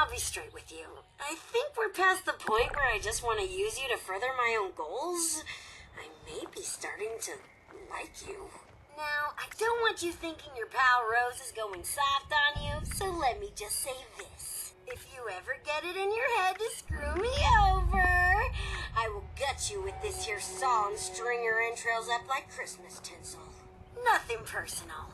I'll be straight with you. I think we're past the point where I just want to use you to further my own goals. I may be starting to like you. Now, I don't want you thinking your pal Rose is going soft on you, so let me just say this. If you ever get it in your head to screw me over, I will gut you with this here saw and string your entrails up like Christmas tinsel. Nothing personal.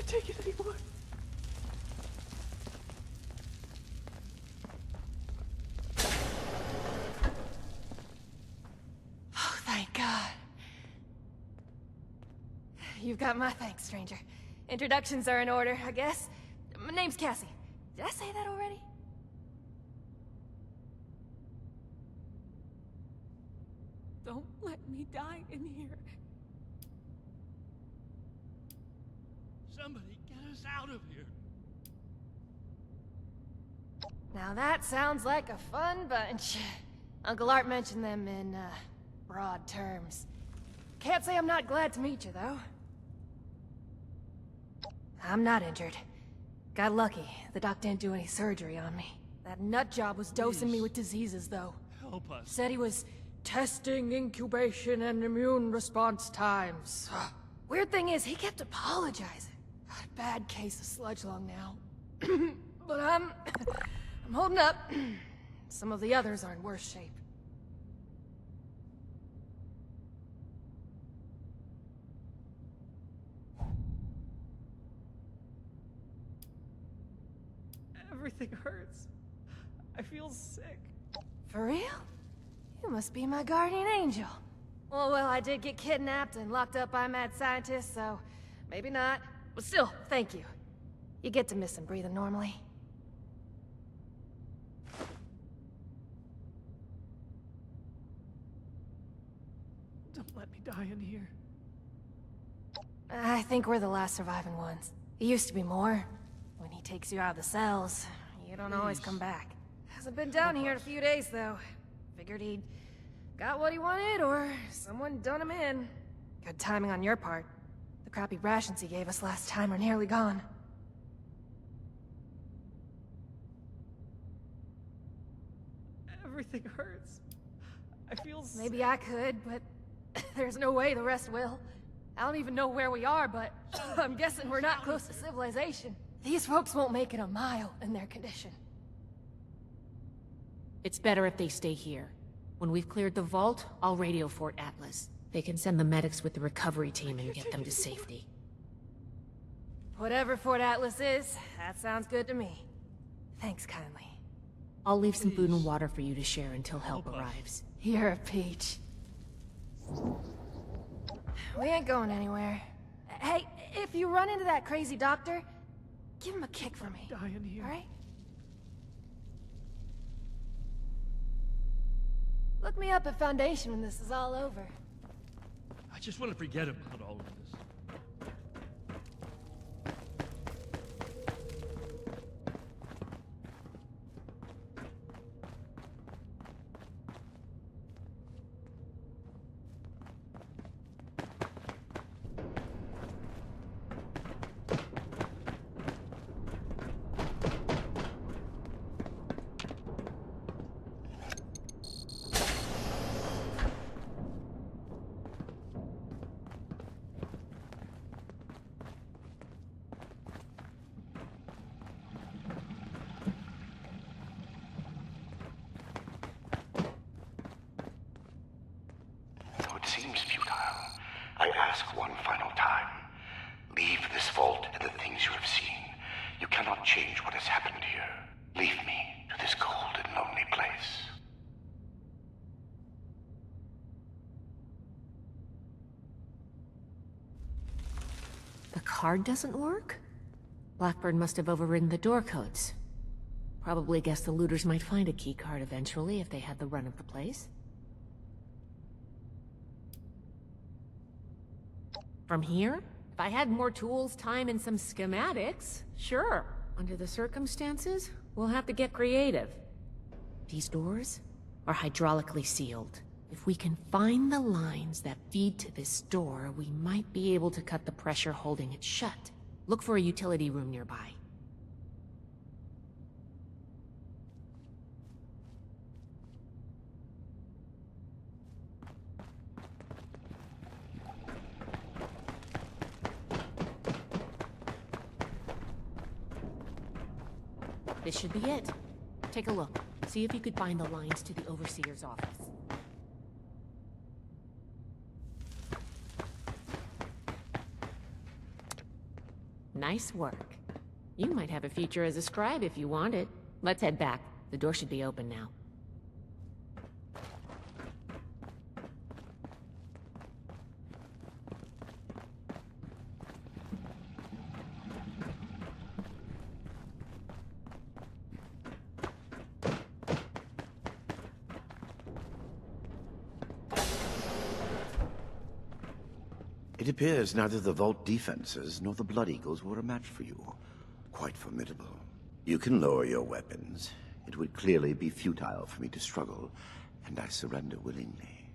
can't take it anymore. Oh, thank God. You've got my thanks, stranger. Introductions are in order, I guess. My name's Cassie. Did I say that already? Don't let me die in here. Somebody get us out of here. Now that sounds like a fun bunch. Uncle Art mentioned them in, broad terms. Can't say I'm not glad to meet you, though. I'm not injured. Got lucky. The doc didn't do any surgery on me. That nut job was dosing me with diseases, though. Help us. Said he was testing incubation and immune response times. Weird thing is, he kept apologizing. Got a bad case of sludge lung now. But I'm holding up. Some of the others are in worse shape. Everything hurts. I feel sick. For real? You must be my guardian angel. Well, I did get kidnapped and locked up by mad scientists, so maybe not. But still, thank you. You get to miss him breathing normally. Don't let me die in here. I think we're the last surviving ones. There used to be more. When he takes you out of the cells, you don't always come back. Hasn't been down here in a few days, though. Figured he'd got what he wanted, or someone done him in. Good timing on your part. The crappy rations he gave us last time are nearly gone. Everything hurts. I feel sick. Maybe I could, but there's no way the rest will. I don't even know where we are, but I'm guessing we're not close to civilization. These folks won't make it a mile in their condition. It's better if they stay here. When we've cleared the vault, I'll radio Fort Atlas. They can send the medics with the recovery team and get them to safety. Whatever Fort Atlas is, that sounds good to me. Thanks kindly. I'll leave some food and water for you to share until help arrives. You're a peach. We ain't going anywhere. Hey, if you run into that crazy doctor, give him a kick for me. Die in here. Alright? Look me up at Foundation when this is all over. I just want to forget about all of this. Though it seems futile, I ask one final time. Leave this vault and the things you have seen. You cannot change what has happened here. Leave me to this cold and lonely place. The card doesn't work? Blackburn must have overridden the door codes. Probably guess the looters might find a key card eventually if they had the run of the place. From here? If I had more tools, time, and some schematics, sure. Under the circumstances, we'll have to get creative. These doors are hydraulically sealed. If we can find the lines that feed to this door, we might be able to cut the pressure holding it shut. Look for a utility room nearby. This should be it. Take a look. See if you could find the lines to the Overseer's office. Nice work. You might have a future as a scribe if you want it. Let's head back. The door should be open now. It appears neither the vault defenses nor the Blood Eagles were a match for you. Quite formidable. You can lower your weapons. It would clearly be futile for me to struggle, and I surrender willingly.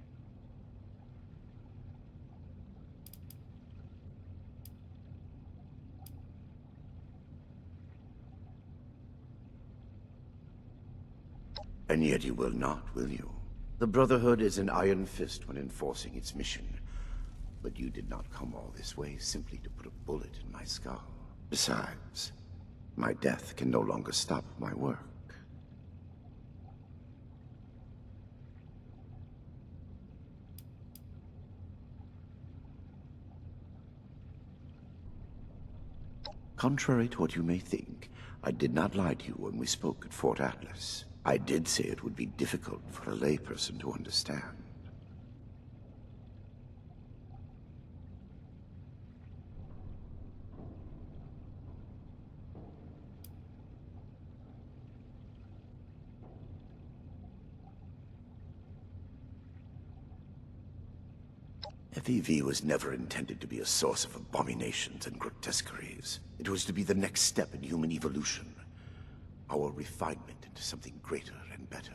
And yet you will not, will you? The Brotherhood is an iron fist when enforcing its mission. But you did not come all this way simply to put a bullet in my skull. Besides, my death can no longer stop my work. Contrary to what you may think, I did not lie to you when we spoke at Fort Atlas. I did say it would be difficult for a layperson to understand. FEV was never intended to be a source of abominations and grotesqueries. It was to be the next step in human evolution. Our refinement into something greater and better.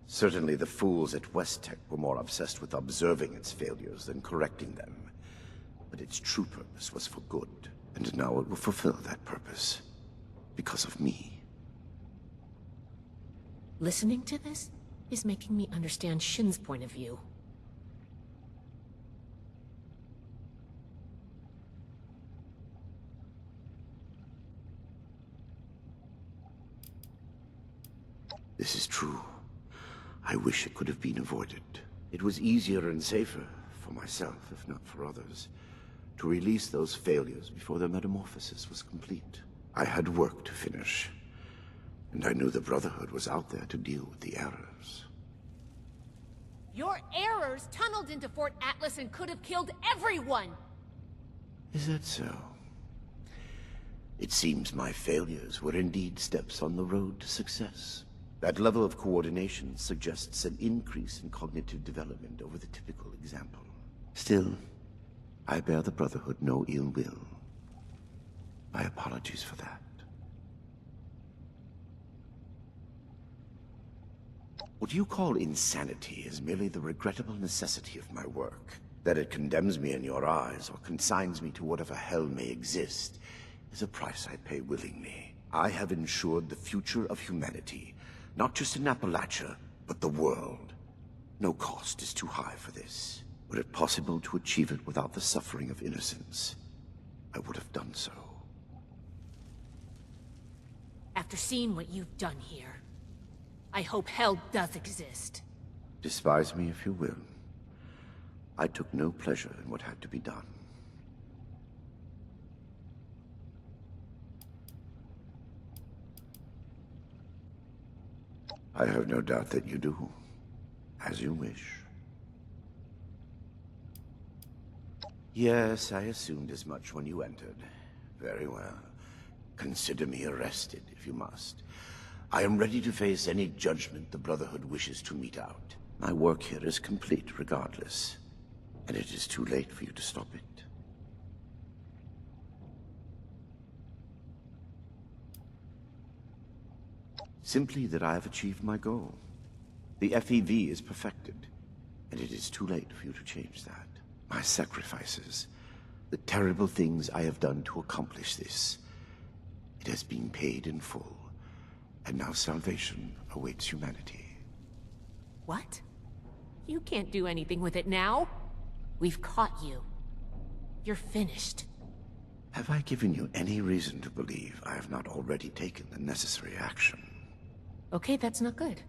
Certainly the fools at West Tech were more obsessed with observing its failures than correcting them. But its true purpose was for good, and now it will fulfill that purpose. Because of me. Listening to this is making me understand Shin's point of view. This is true. I wish it could have been avoided. It was easier and safer, for myself, if not for others, to release those failures before their metamorphosis was complete. I had work to finish, and I knew the Brotherhood was out there to deal with the errors. Your errors tunneled into Fort Atlas and could have killed everyone! Is that so? It seems my failures were indeed steps on the road to success. That level of coordination suggests an increase in cognitive development over the typical example. Still, I bear the Brotherhood no ill will. My apologies for that. What you call insanity is merely the regrettable necessity of my work. That it condemns me in your eyes, or consigns me to whatever hell may exist, is a price I pay willingly. I have ensured the future of humanity. Not just in Appalachia, but the world. No cost is too high for this. Were it possible to achieve it without the suffering of innocence, I would have done so. After seeing what you've done here, I hope hell does exist. Despise me if you will. I took no pleasure in what had to be done. I have no doubt that you do. As you wish. Yes, I assumed as much when you entered. Very well. Consider me arrested, if you must. I am ready to face any judgment the Brotherhood wishes to mete out. My work here is complete regardless, and it is too late for you to stop it. Simply that I have achieved my goal. The FEV is perfected, and it is too late for you to change that. My sacrifices, the terrible things I have done to accomplish this, it has been paid in full, and now salvation awaits humanity. What? You can't do anything with it now. We've caught you. You're finished. Have I given you any reason to believe I have not already taken the necessary action? Okay, that's not good.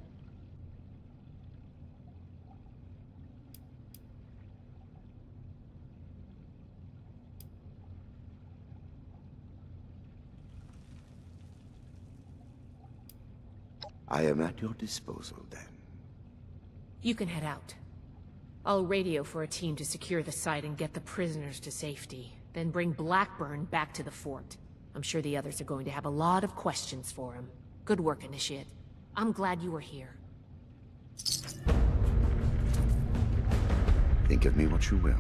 I am at your disposal, then. You can head out. I'll radio for a team to secure the site and get the prisoners to safety. Then bring Blackburn back to the fort. I'm sure the others are going to have a lot of questions for him. Good work, Initiate. I'm glad you were here. Think of me what you will.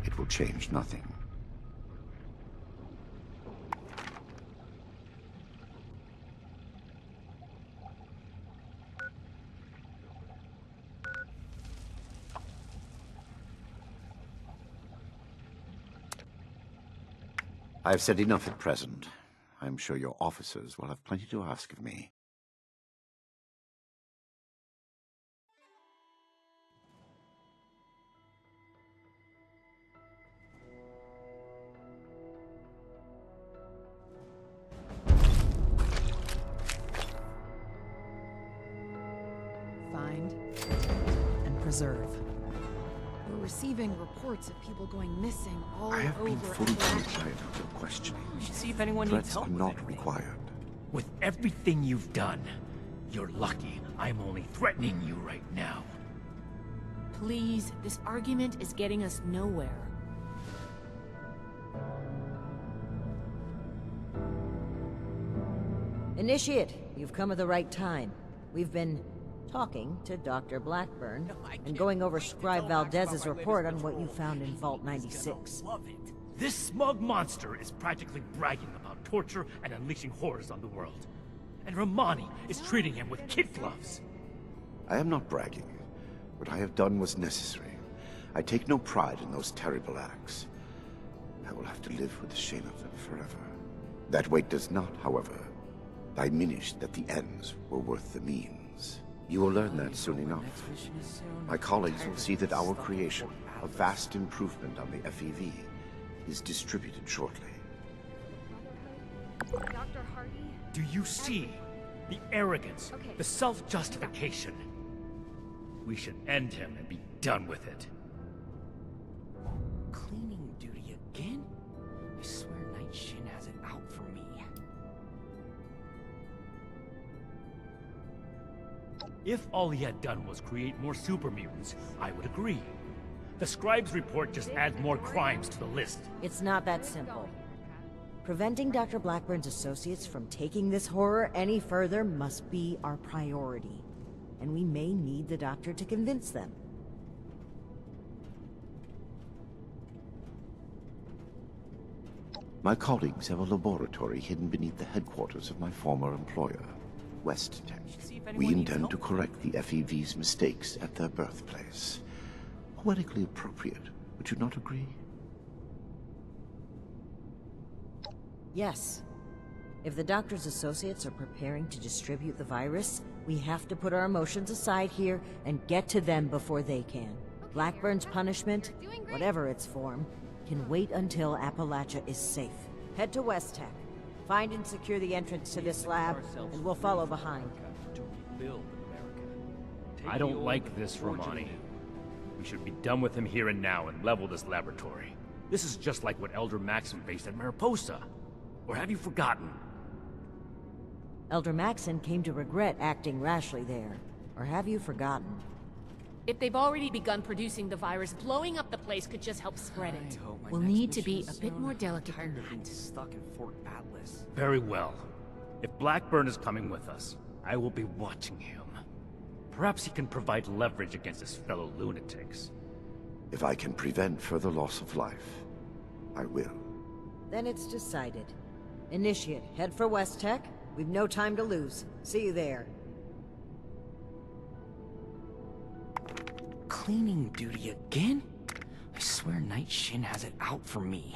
It will change nothing. I've said enough at present. I'm sure your officers will have plenty to ask of me. Find and preserve. We're receiving reports of people going missing all I have over been fully Appalachia. qualified of your questioning. We should see if anyone Threats needs help are with not anything. required. With everything you've done, you're lucky I'm only threatening you right now. Please, this argument is getting us nowhere. Initiate, you've come at the right time. We've been talking to Dr. Blackburn and going over Scribe Valdez's report on what you found in Vault 96. Love it. This smug monster is practically bragging about torture and unleashing horrors on the world. And Romani is treating him with kid gloves. I am not bragging. What I have done was necessary. I take no pride in those terrible acts. I will have to live with the shame of them forever. That weight does not, however, diminish that the ends were worth the means. You will learn that soon enough. My colleagues will see that our creation, a vast improvement on the FEV, is distributed shortly. Dr. Hardy? Do you see the arrogance, the self-justification? We should end him and be done with it. Cleaning duty again? I swear Night Shin has it out for me. If all he had done was create more super mutants, I would agree. The Scribe's report just adds more crimes to the list. It's not that simple. Preventing Dr. Blackburn's associates from taking this horror any further must be our priority. And we may need the doctor to convince them. My colleagues have a laboratory hidden beneath the headquarters of my former employer, West Tech. See if anyone We needs intend to help. correct the FEV's mistakes at their birthplace. Poetically appropriate, would you not agree? Yes. If the doctor's associates are preparing to distribute the virus, we have to put our emotions aside here and get to them before they can. Blackburn's punishment, whatever its form, can wait until Appalachia is safe. Head to West Tech. Find and secure the entrance to this lab, and we'll follow behind. To rebuild America. I don't like this, Romani. We should be done with him here and now and level this laboratory. This is just like what Elder Maxim faced at Mariposa. Or have you forgotten? Elder Maxon came to regret acting rashly there. Or have you forgotten? If they've already begun producing the virus, blowing up the place could just help spread it. I hope my We'll next need to mission be is a bit soon. more delicate I'm tired than of being that. stuck in Fort Atlas. Very well. If Blackburn is coming with us, I will be watching him. Perhaps he can provide leverage against his fellow lunatics. If I can prevent further loss of life, I will. Then it's decided. Initiate, head for West Tech. We've no time to lose. See you there. Cleaning duty again? I swear Night Shin has it out for me.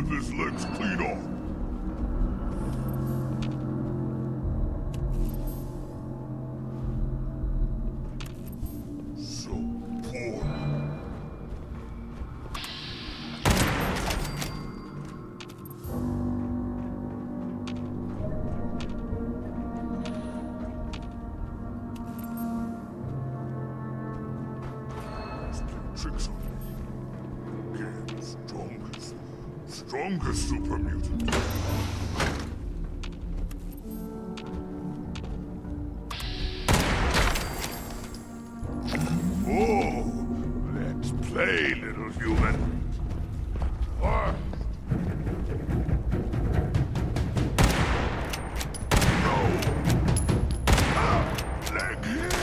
rip his legs clean off. So poor. Tricks on me. Again, strongest super mutant. Oh, let's play, little human. Ah. No. Ah, leg hit.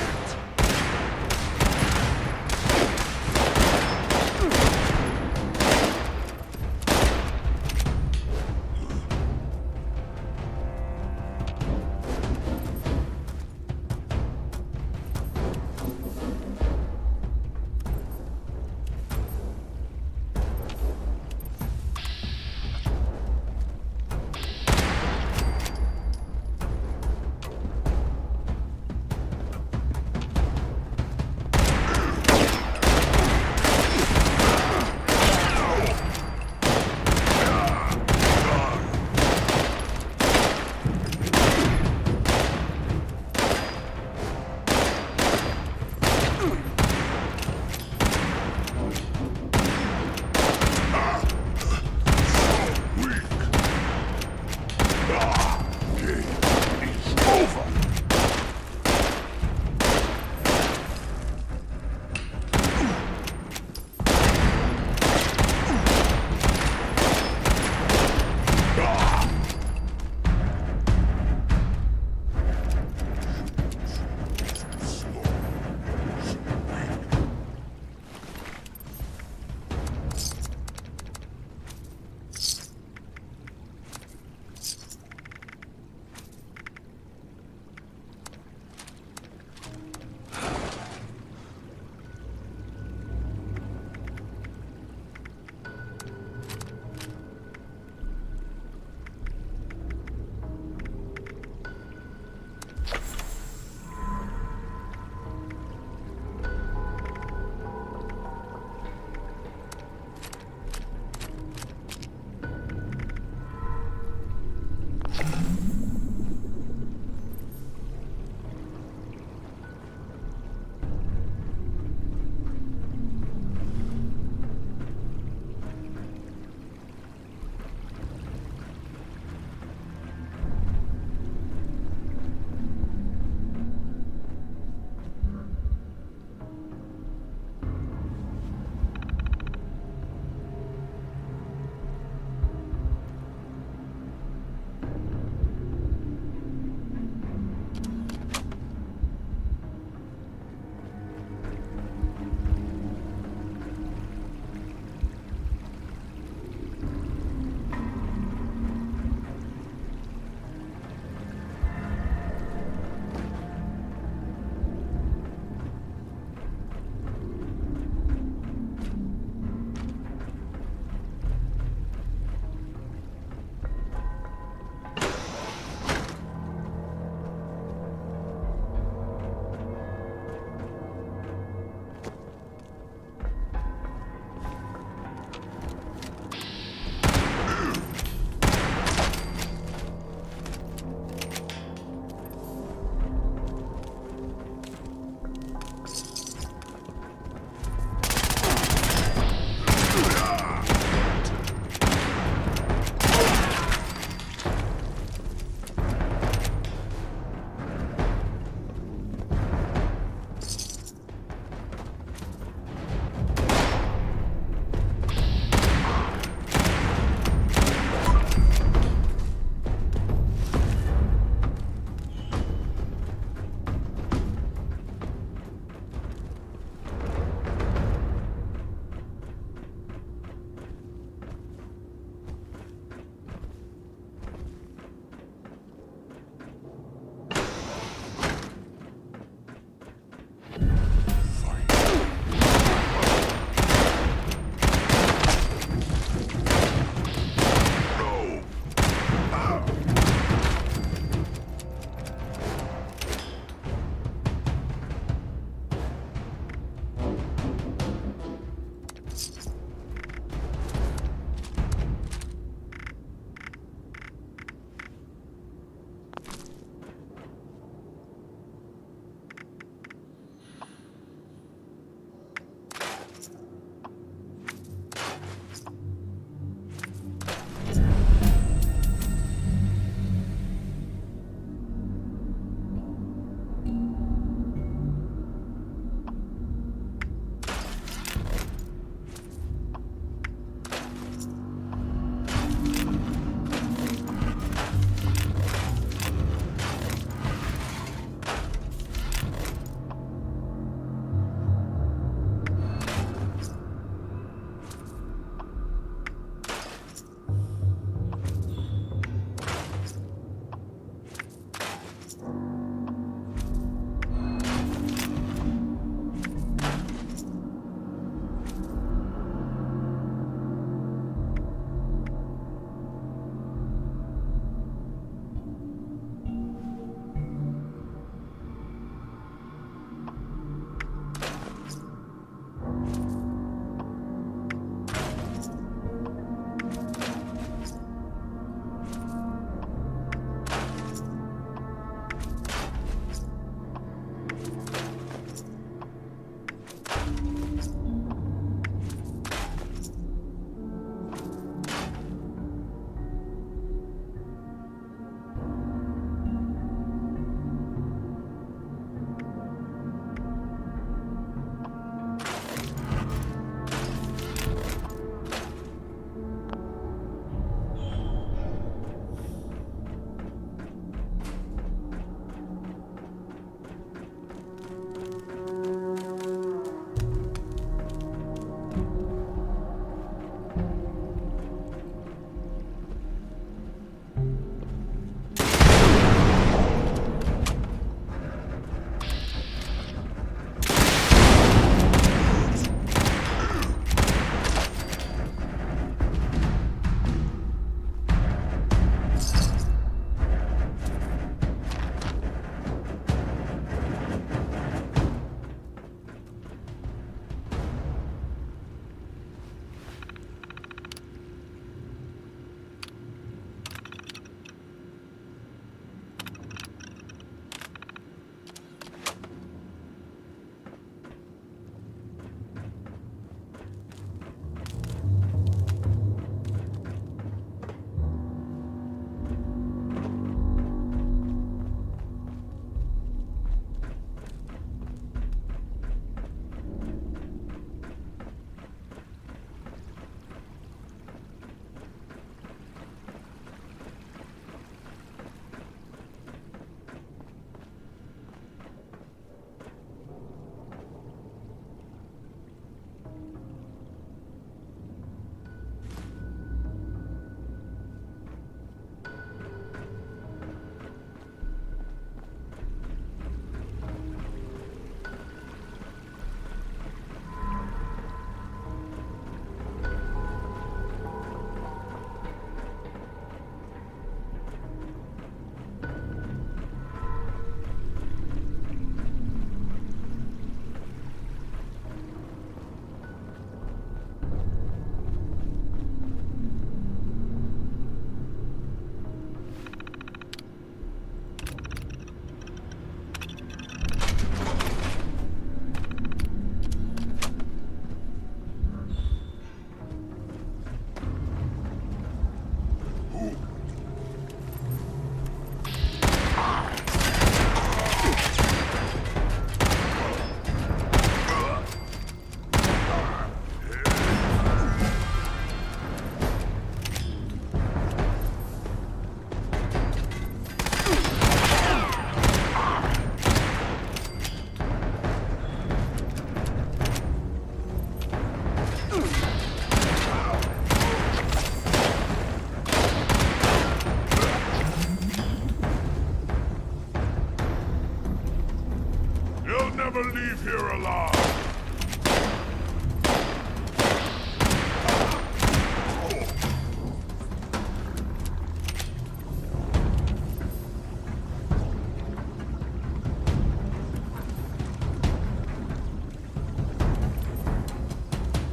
never leave here alive.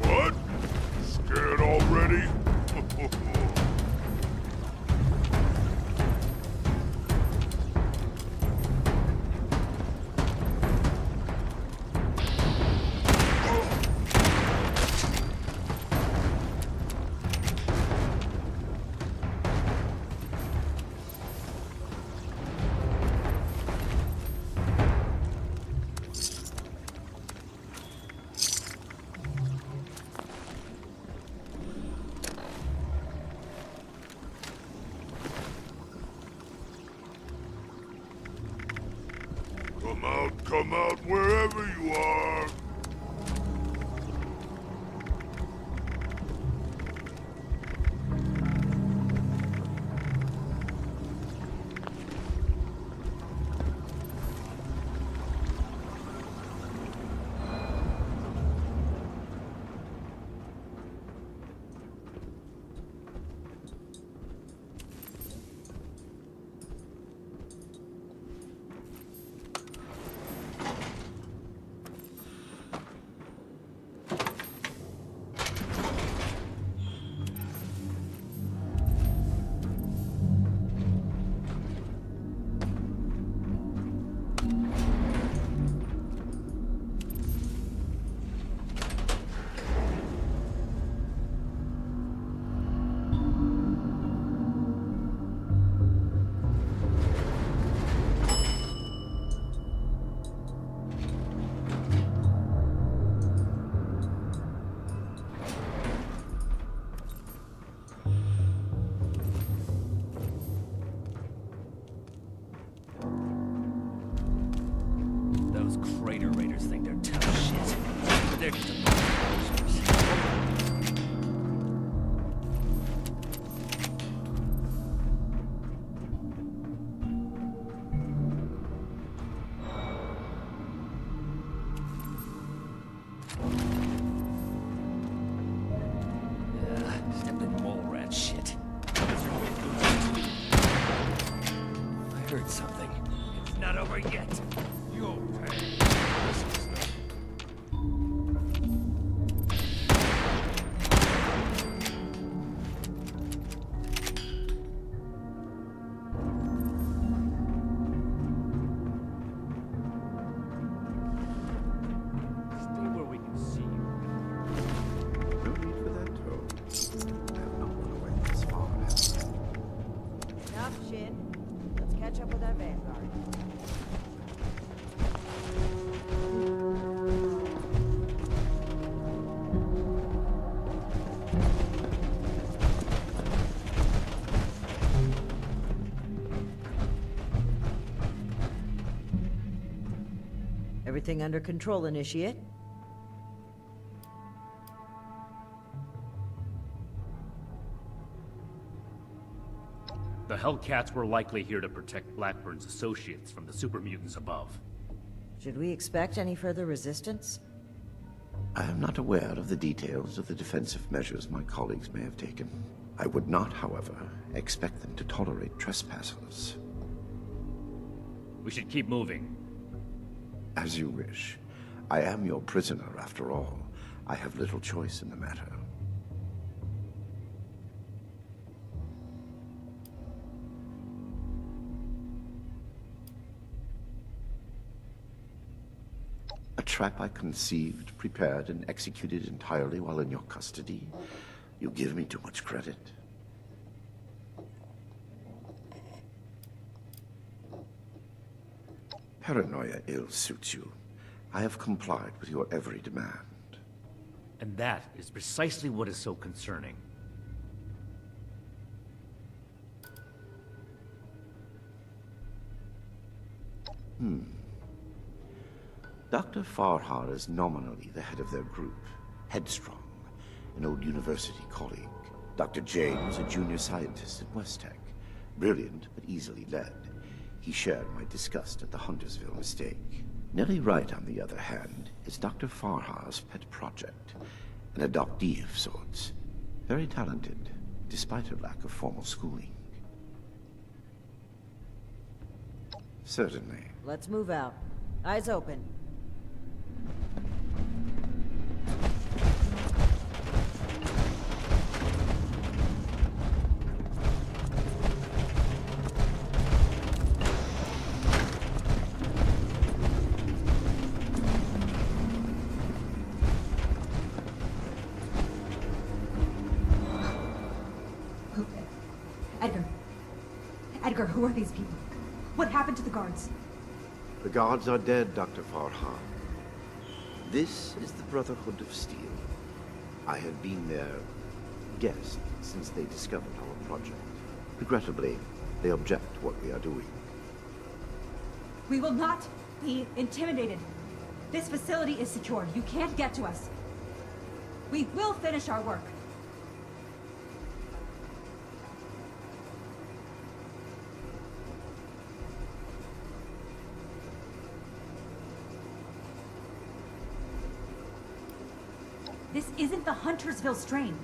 What? Scared already? Come out wherever you are. Those crater raiders think they're tough shit. But they're just a bunch of losers. Stepped in mole rat shit. I heard something. It's not over yet. You'll pay. Stay where we can see you. No need for that tone. I have not run away this far. Enough, Shin. Let's catch up with our vanguard. Everything under control, Initiate? The Hellcats were likely here to protect Blackburn's associates from the super mutants above. Should we expect any further resistance? I am not aware of the details of the defensive measures my colleagues may have taken. I would not, however, expect them to tolerate trespassers. We should keep moving. As you wish. I am your prisoner, after all. I have little choice in the matter. A trap I conceived, prepared, and executed entirely while in your custody? You give me too much credit. Paranoia ill suits you. I have complied with your every demand. And that is precisely what is so concerning. Dr. Farhar is nominally the head of their group, Headstrong, an old university colleague. Dr. James, a junior scientist at West Tech, brilliant but easily led. He shared my disgust at the Huntersville mistake. Nellie Wright, on the other hand, is Dr. Farhar's pet project, an adoptee of sorts. Very talented, despite her lack of formal schooling. Certainly. Let's move out. Eyes open. Edgar, who are these people? What happened to the guards? The guards are dead, Dr. Farhar. This is the Brotherhood of Steel. I have been their guest since they discovered our project. Regrettably, they object to what we are doing. We will not be intimidated. This facility is secure. You can't get to us. We will finish our work. This isn't the Huntersville strain.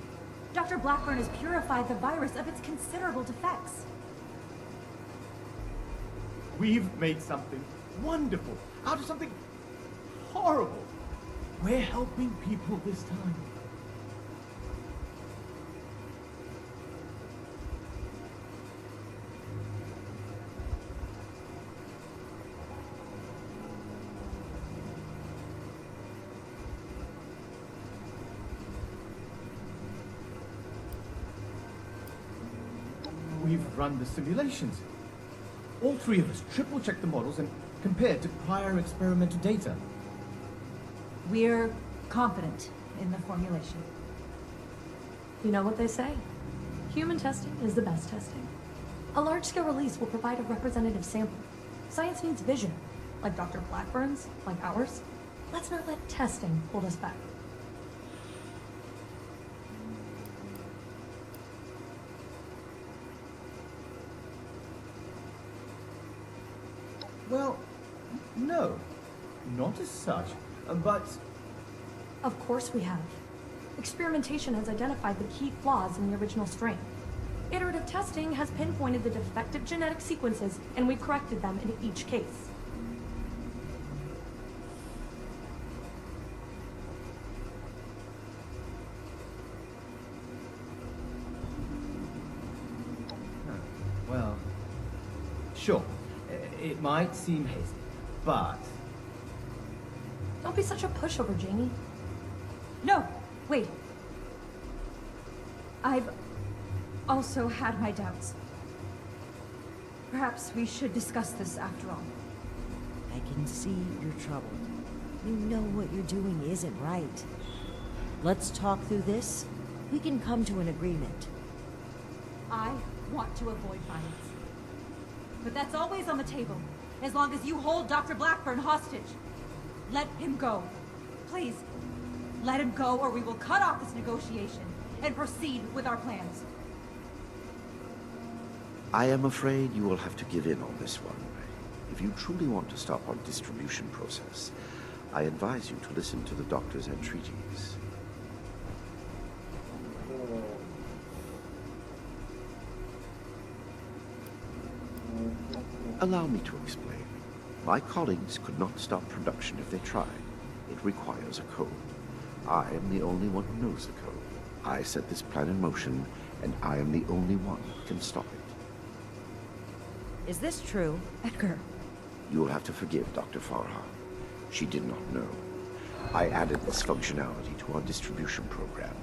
Dr. Blackburn has purified the virus of its considerable defects. We've made something wonderful out of something horrible. We're helping people this time. We've run the simulations. All three of us triple-checked the models and compared to prior experimental data. We're confident in the formulation. You know what they say? Human testing is the best testing. A large-scale release will provide a representative sample. Science needs vision. Like Dr. Blackburn's? Like ours? Let's not let testing hold us back. Well, no. Not as such, but... Of course we have. Experimentation has identified the key flaws in the original strain. Iterative testing has pinpointed the defective genetic sequences, and we've corrected them in each case. Well, sure. It might seem hasty, but... Don't be such a pushover, Jamie. No, wait. I've also had my doubts. Perhaps we should discuss this after all. I can see you're troubled. You know what you're doing isn't right. Let's talk through this. We can come to an agreement. I want to avoid violence. But that's always on the table, as long as you hold Dr. Blackburn hostage. Let him go. Please, let him go or we will cut off this negotiation and proceed with our plans. I am afraid you will have to give in on this one. If you truly want to stop our distribution process, I advise you to listen to the doctor's entreaties. Allow me to explain. My colleagues could not stop production if they tried. It requires a code. I am the only one who knows the code. I set this plan in motion, and I am the only one who can stop it. Is this true, Edgar? You will have to forgive Dr. Farha. She did not know. I added this functionality to our distribution program.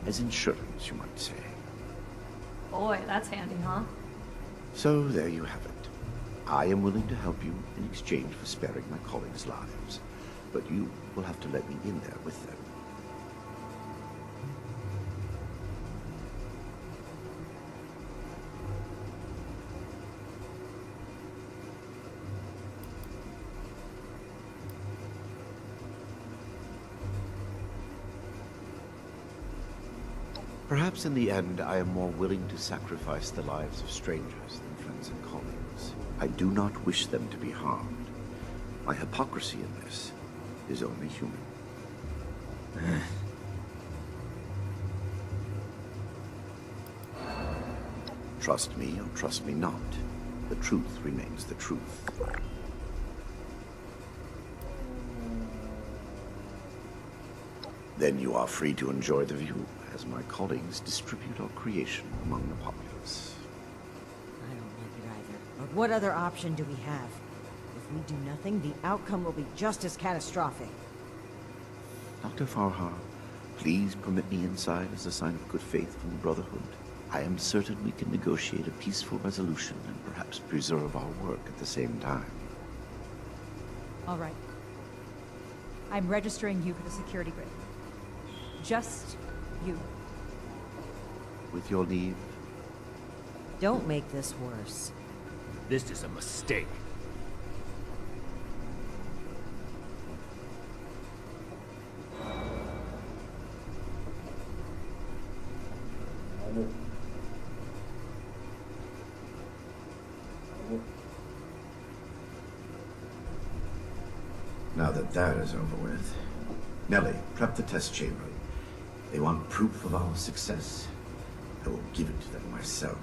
As insurance, you might say. Boy, that's handy, huh? So there you have it. I am willing to help you in exchange for sparing my colleagues' lives. But you will have to let me in there with them. Perhaps in the end, I am more willing to sacrifice the lives of strangers than friends and colleagues. I do not wish them to be harmed. My hypocrisy in this is only human. Trust me or trust me not, the truth remains the truth. Then you are free to enjoy the view, as my colleagues distribute our creation among the populace. I don't like it either. But what other option do we have? If we do nothing, the outcome will be just as catastrophic. Dr. Farha, please permit me inside as a sign of good faith from the Brotherhood. I am certain we can negotiate a peaceful resolution and perhaps preserve our work at the same time. All right. I'm registering you for the security grid. Just you. With your leave, Don't make this worse. This is a mistake. now that that is over with. Nellie, prep the test chamber. They want proof of our success. I will give it to them myself.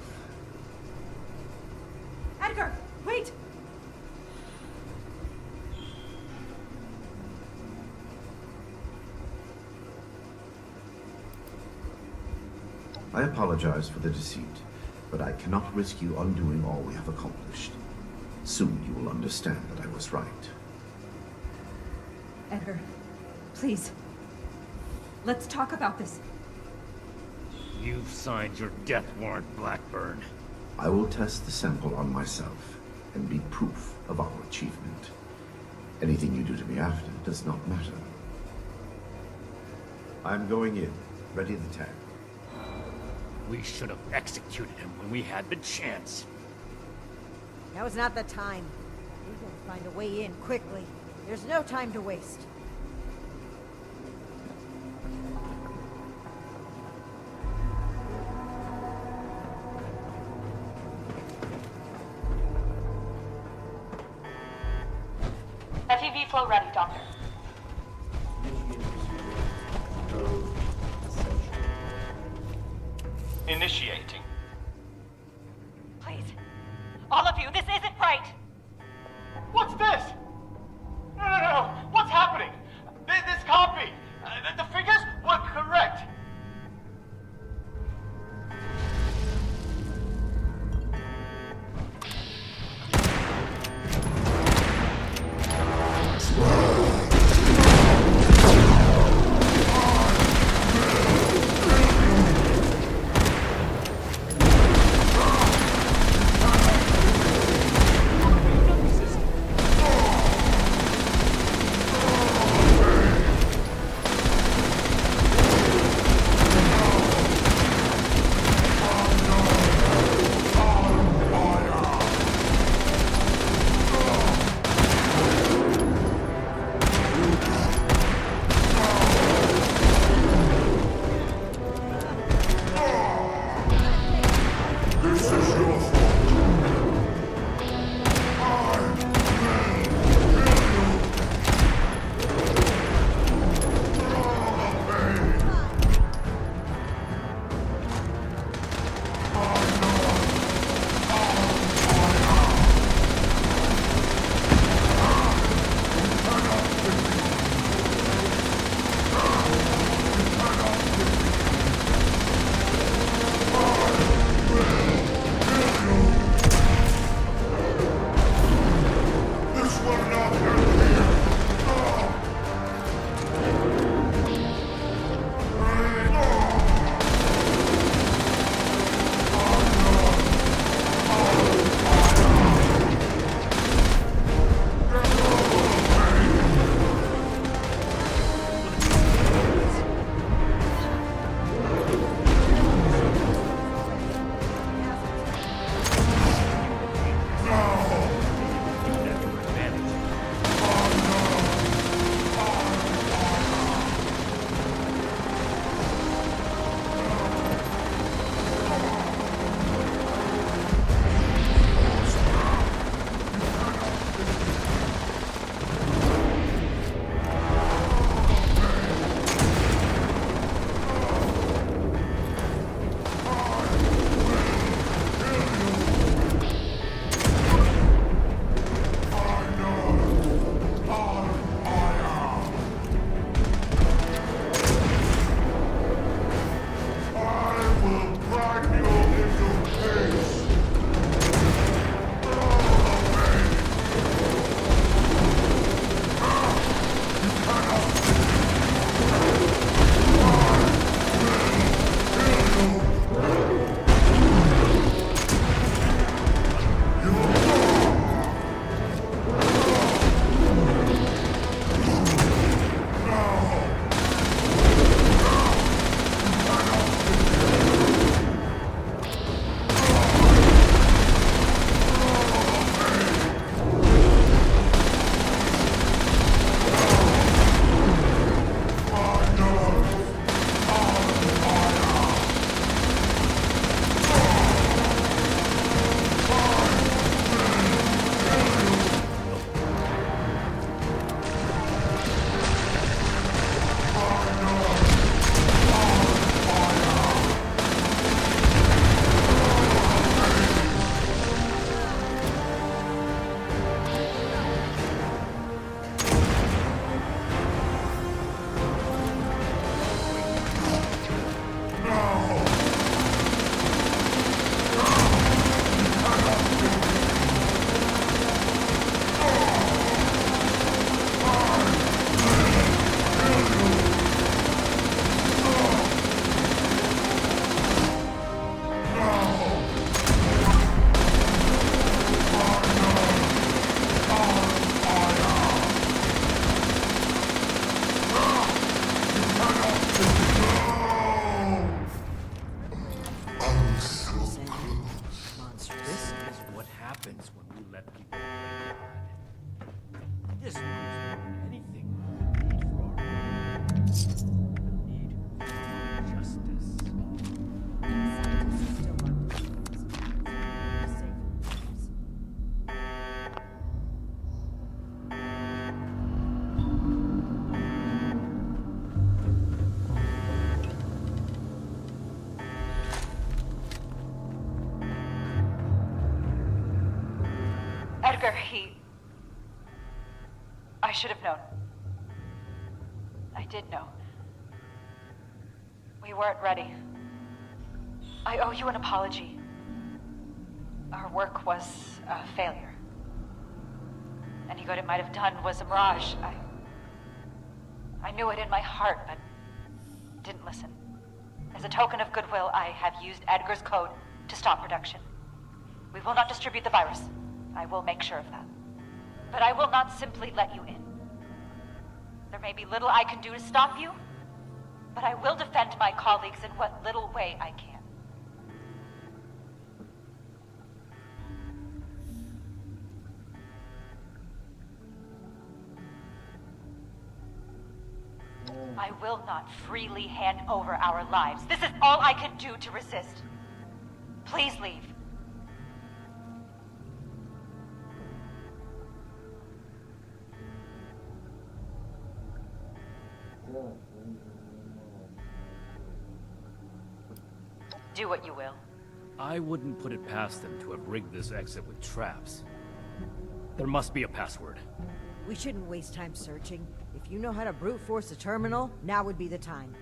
Edgar, wait! I apologize for the deceit, but I cannot risk you undoing all we have accomplished. Soon you will understand that I was right. Edgar, please. Let's talk about this. You've signed your death warrant, Blackburn. I will test the sample on myself and be proof of our achievement. Anything you do to me after does not matter. I'm going in. Ready the tag. We should have executed him when we had the chance. Now is not the time. We gotta find a way in quickly. There's no time to waste. FEV flow ready, Doctor. Initiating. Please. All of you, this isn't right! What's this? No. What's happening? This can't be. The figures were correct. I should have known. I did know. We weren't ready. I owe you an apology. Our work was a failure. Any good it might have done was a mirage. I knew it in my heart, but didn't listen. As a token of goodwill, I have used Edgar's code to stop production. We will not distribute the virus. I will make sure of that. But I will not simply let you in. There may be little I can do to stop you, but I will defend my colleagues in what little way I can. I will not freely hand over our lives. This is all I can do to resist. Please leave. Do what you will. I wouldn't put it past them to have rigged this exit with traps. There must be a password. We shouldn't waste time searching. If you know how to brute force a terminal, now would be the time.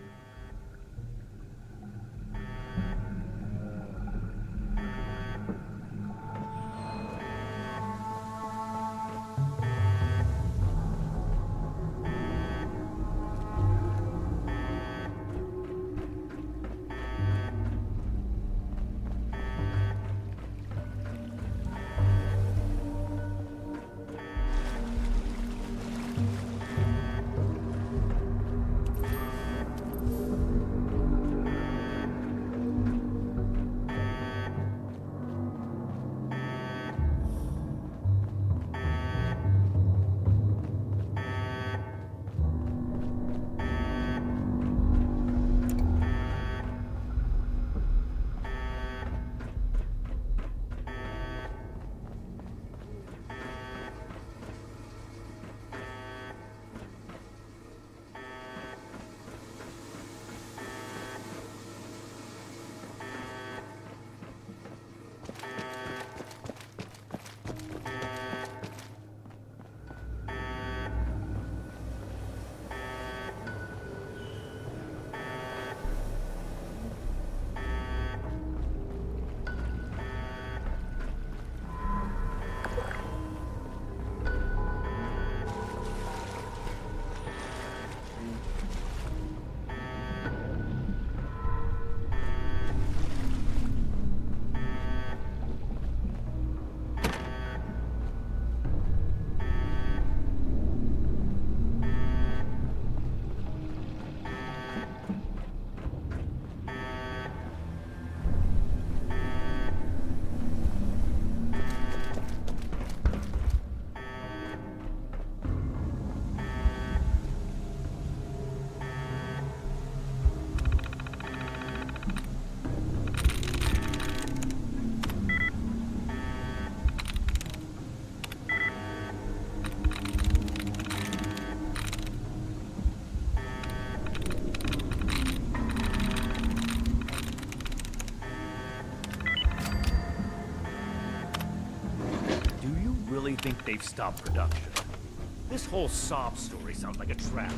Really think they've stopped production. This whole sob story sounds like a trap.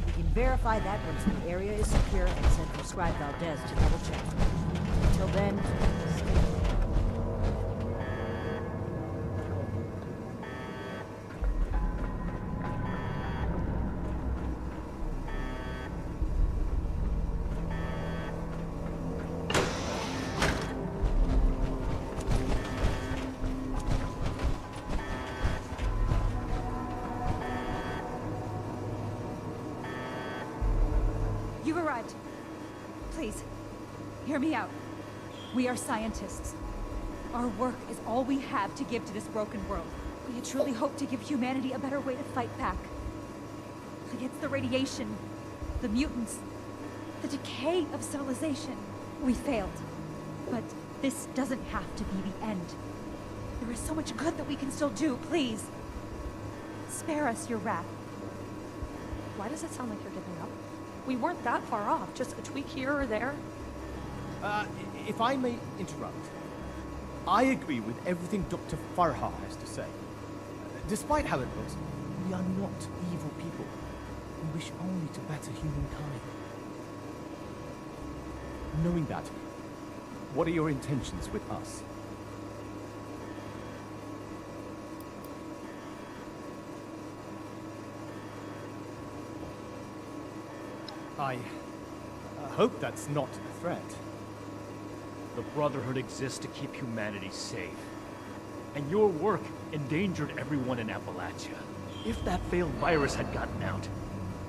We can verify that once the area is secure and send for Scribe Valdez to double check. Until then, stay. You've arrived. Please, hear me out. We are scientists. Our work is all we have to give to this broken world. We truly hope to give humanity a better way to fight back. Against the radiation, the mutants, the decay of civilization. We failed. But this doesn't have to be the end. There is so much good that we can still do, please. Spare us your wrath. Why does it sound like you're giving up? We weren't that far off, just a tweak here or there. If I may interrupt, I agree with everything Dr. Farha has to say. Despite how it looks, we are not evil people. We wish only to better humankind. Knowing that, what are your intentions with us? I hope that's not a threat. The Brotherhood exists to keep humanity safe. And your work endangered everyone in Appalachia. If that failed virus had gotten out,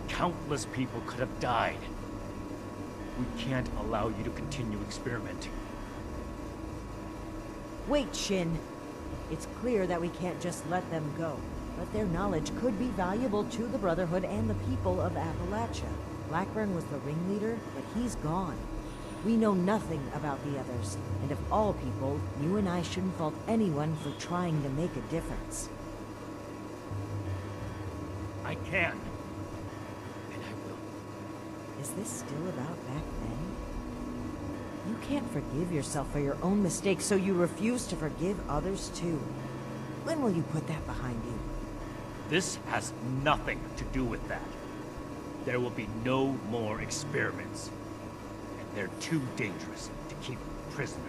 countless people could have died. We can't allow you to continue experimenting. Wait, Shin. It's clear that we can't just let them go. But their knowledge could be valuable to the Brotherhood and the people of Appalachia. Blackburn was the ringleader, but he's gone. We know nothing about the others, and of all people, you and I shouldn't fault anyone for trying to make a difference. I can. And I will. Is this still about back then? You can't forgive yourself for your own mistakes, so you refuse to forgive others too. When will you put that behind you? This has nothing to do with that. There will be no more experiments. And they're too dangerous to keep a prisoner.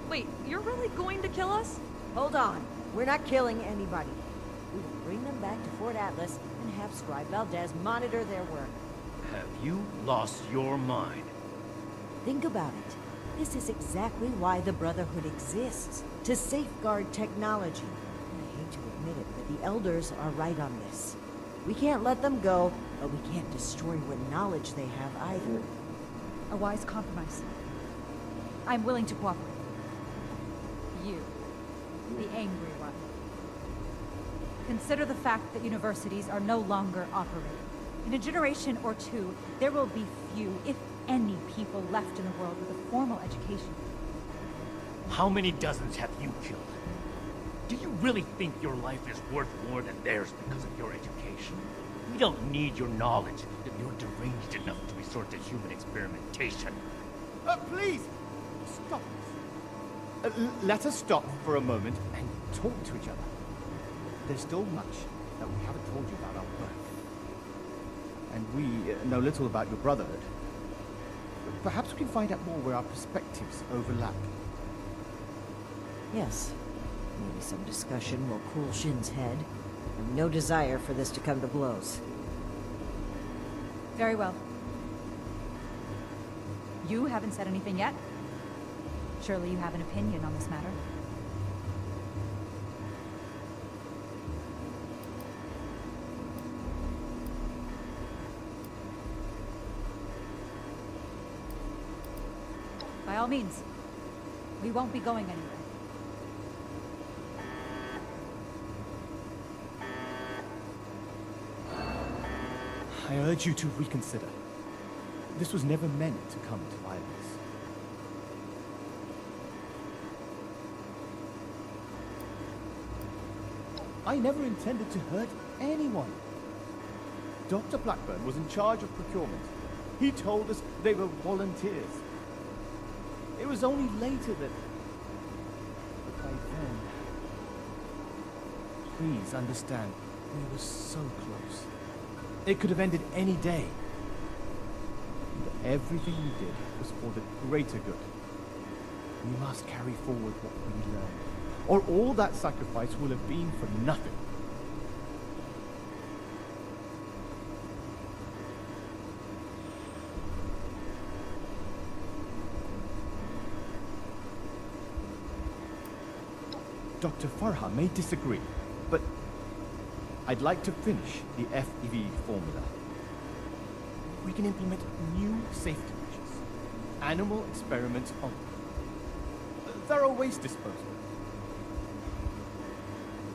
Wait, you're really going to kill us? Hold on. We're not killing anybody. We will bring them back to Fort Atlas and have Scribe Valdez monitor their work. Have you lost your mind? Think about it. This is exactly why the Brotherhood exists. To safeguard technology. I hate to admit it, but the Elders are right on this. We can't let them go, but we can't destroy what knowledge they have either. A wise compromise. I'm willing to cooperate. You, the angry one. Consider the fact that universities are no longer operating. In a generation or two, there will be few, if any, people left in the world with a formal education. How many dozens have you killed? Do you really think your life is worth more than theirs because of your education? We don't need your knowledge if you're deranged enough to resort to human experimentation. Please! Stop this. Let us stop for a moment and talk to each other. There's still much that we haven't told you about our birth. And we know little about your brotherhood. Perhaps we can find out more where our perspectives overlap. Yes. Maybe some discussion will cool Shin's head. I have no desire for this to come to blows. Very well. You haven't said anything yet. Surely you have an opinion on this matter. By all means. We won't be going anywhere. I urge you to reconsider. This was never meant to come to violence. I never intended to hurt anyone. Dr. Blackburn was in charge of procurement. He told us they were volunteers. It was only later that... But by then... Please understand, we were so close. It could have ended any day. And everything we did was for the greater good. We must carry forward what we learned, or all that sacrifice will have been for nothing. Dr. Farha may disagree, but I'd like to finish the FEV formula. We can implement new safety measures. Animal experiments on thorough waste disposal.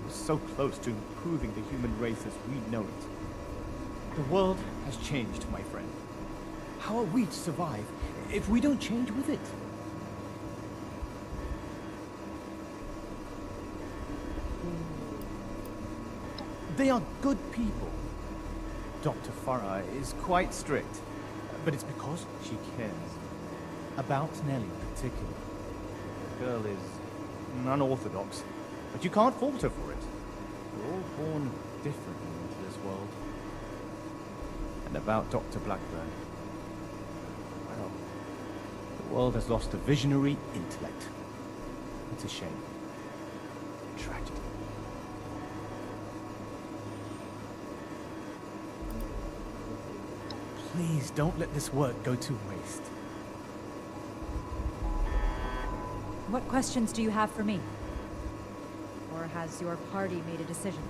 We're so close to improving the human race as we know it. The world has changed, my friend. How are we to survive if we don't change with it? They are good people. Dr. Farah is quite strict, but it's because she cares. About Nellie in particular. The girl is unorthodox, But you can't falter for it. We're all born differently into this world. And about Dr. Blackburn. Well, the world has lost a visionary intellect. It's a shame. A tragedy. Please don't let this work go to waste. What questions do you have for me? Or has your party made a decision?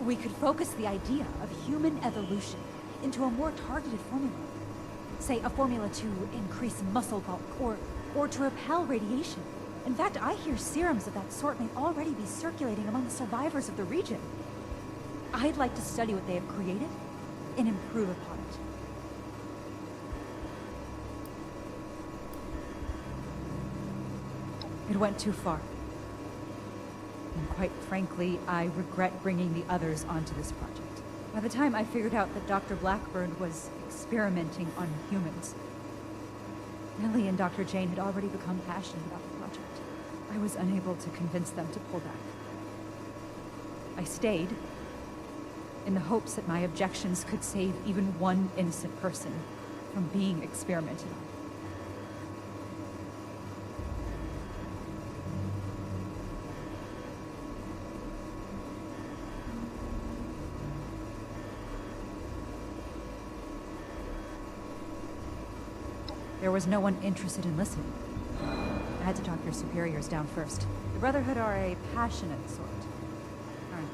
We could focus the idea of human evolution into a more targeted formula. Say, a formula to increase muscle bulk, or to repel radiation. In fact, I hear serums of that sort may already be circulating among the survivors of the region. I'd like to study what they have created and improve upon it. It went too far. And quite frankly, I regret bringing the others onto this project. By the time I figured out that Dr. Blackburn was experimenting on humans, Nellie and Dr. Jane had already become passionate about the project. I was unable to convince them to pull back. I stayed, in the hopes that my objections could save even one innocent person from being experimented on. There was no one interested in listening. I had to talk your superiors down first. The Brotherhood are a passionate sort, aren't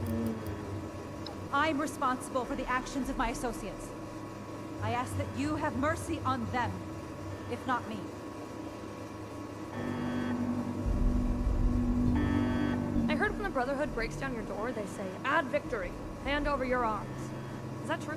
they? I'm responsible for the actions of my associates. I ask that you have mercy on them, if not me. I heard when the Brotherhood breaks down your door, they say, "Add victory. Hand over your arms." Is that true?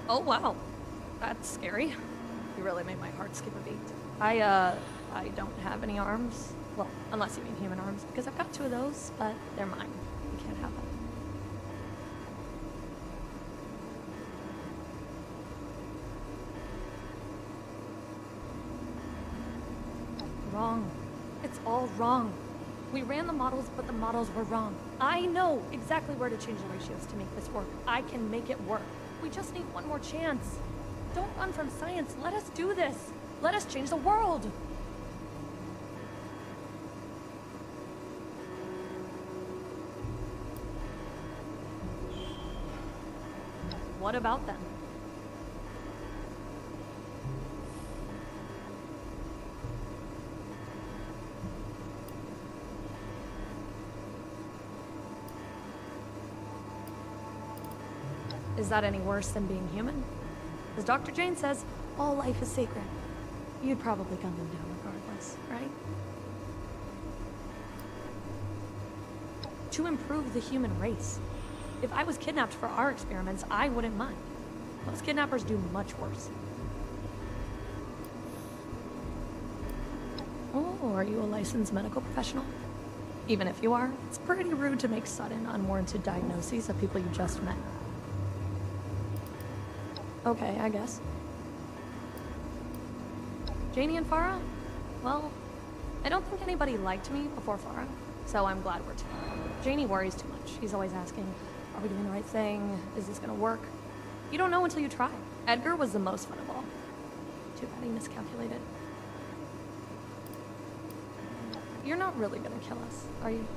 Oh, wow. That's scary. You really made my heart skip a beat. I don't have any arms. Well, unless you mean human arms, because I've got 2 of those, but they're mine. You can't have them. Wrong. It's all wrong. We ran the models, but the models were wrong. I know exactly where to change the ratios to make this work. I can make it work. We just need one more chance. Don't run from science. Let us do this. Let us change the world. What about them? Is that any worse than being human? As Dr. Jane says, all life is sacred. You'd probably gun them down regardless, right? To improve the human race. If I was kidnapped for our experiments, I wouldn't mind. Most kidnappers do much worse. Oh, are you a licensed medical professional? Even if you are, it's pretty rude to make sudden, unwarranted diagnoses of people you just met. Okay, I guess. Janie and Farah? Well, I don't think anybody liked me before Farah, so I'm glad we're together. Janie worries too much. She's always asking, are we doing the right thing? Is this gonna work? You don't know until you try. Edgar was the most fun of all. Too bad he miscalculated. You're not really gonna kill us, are you?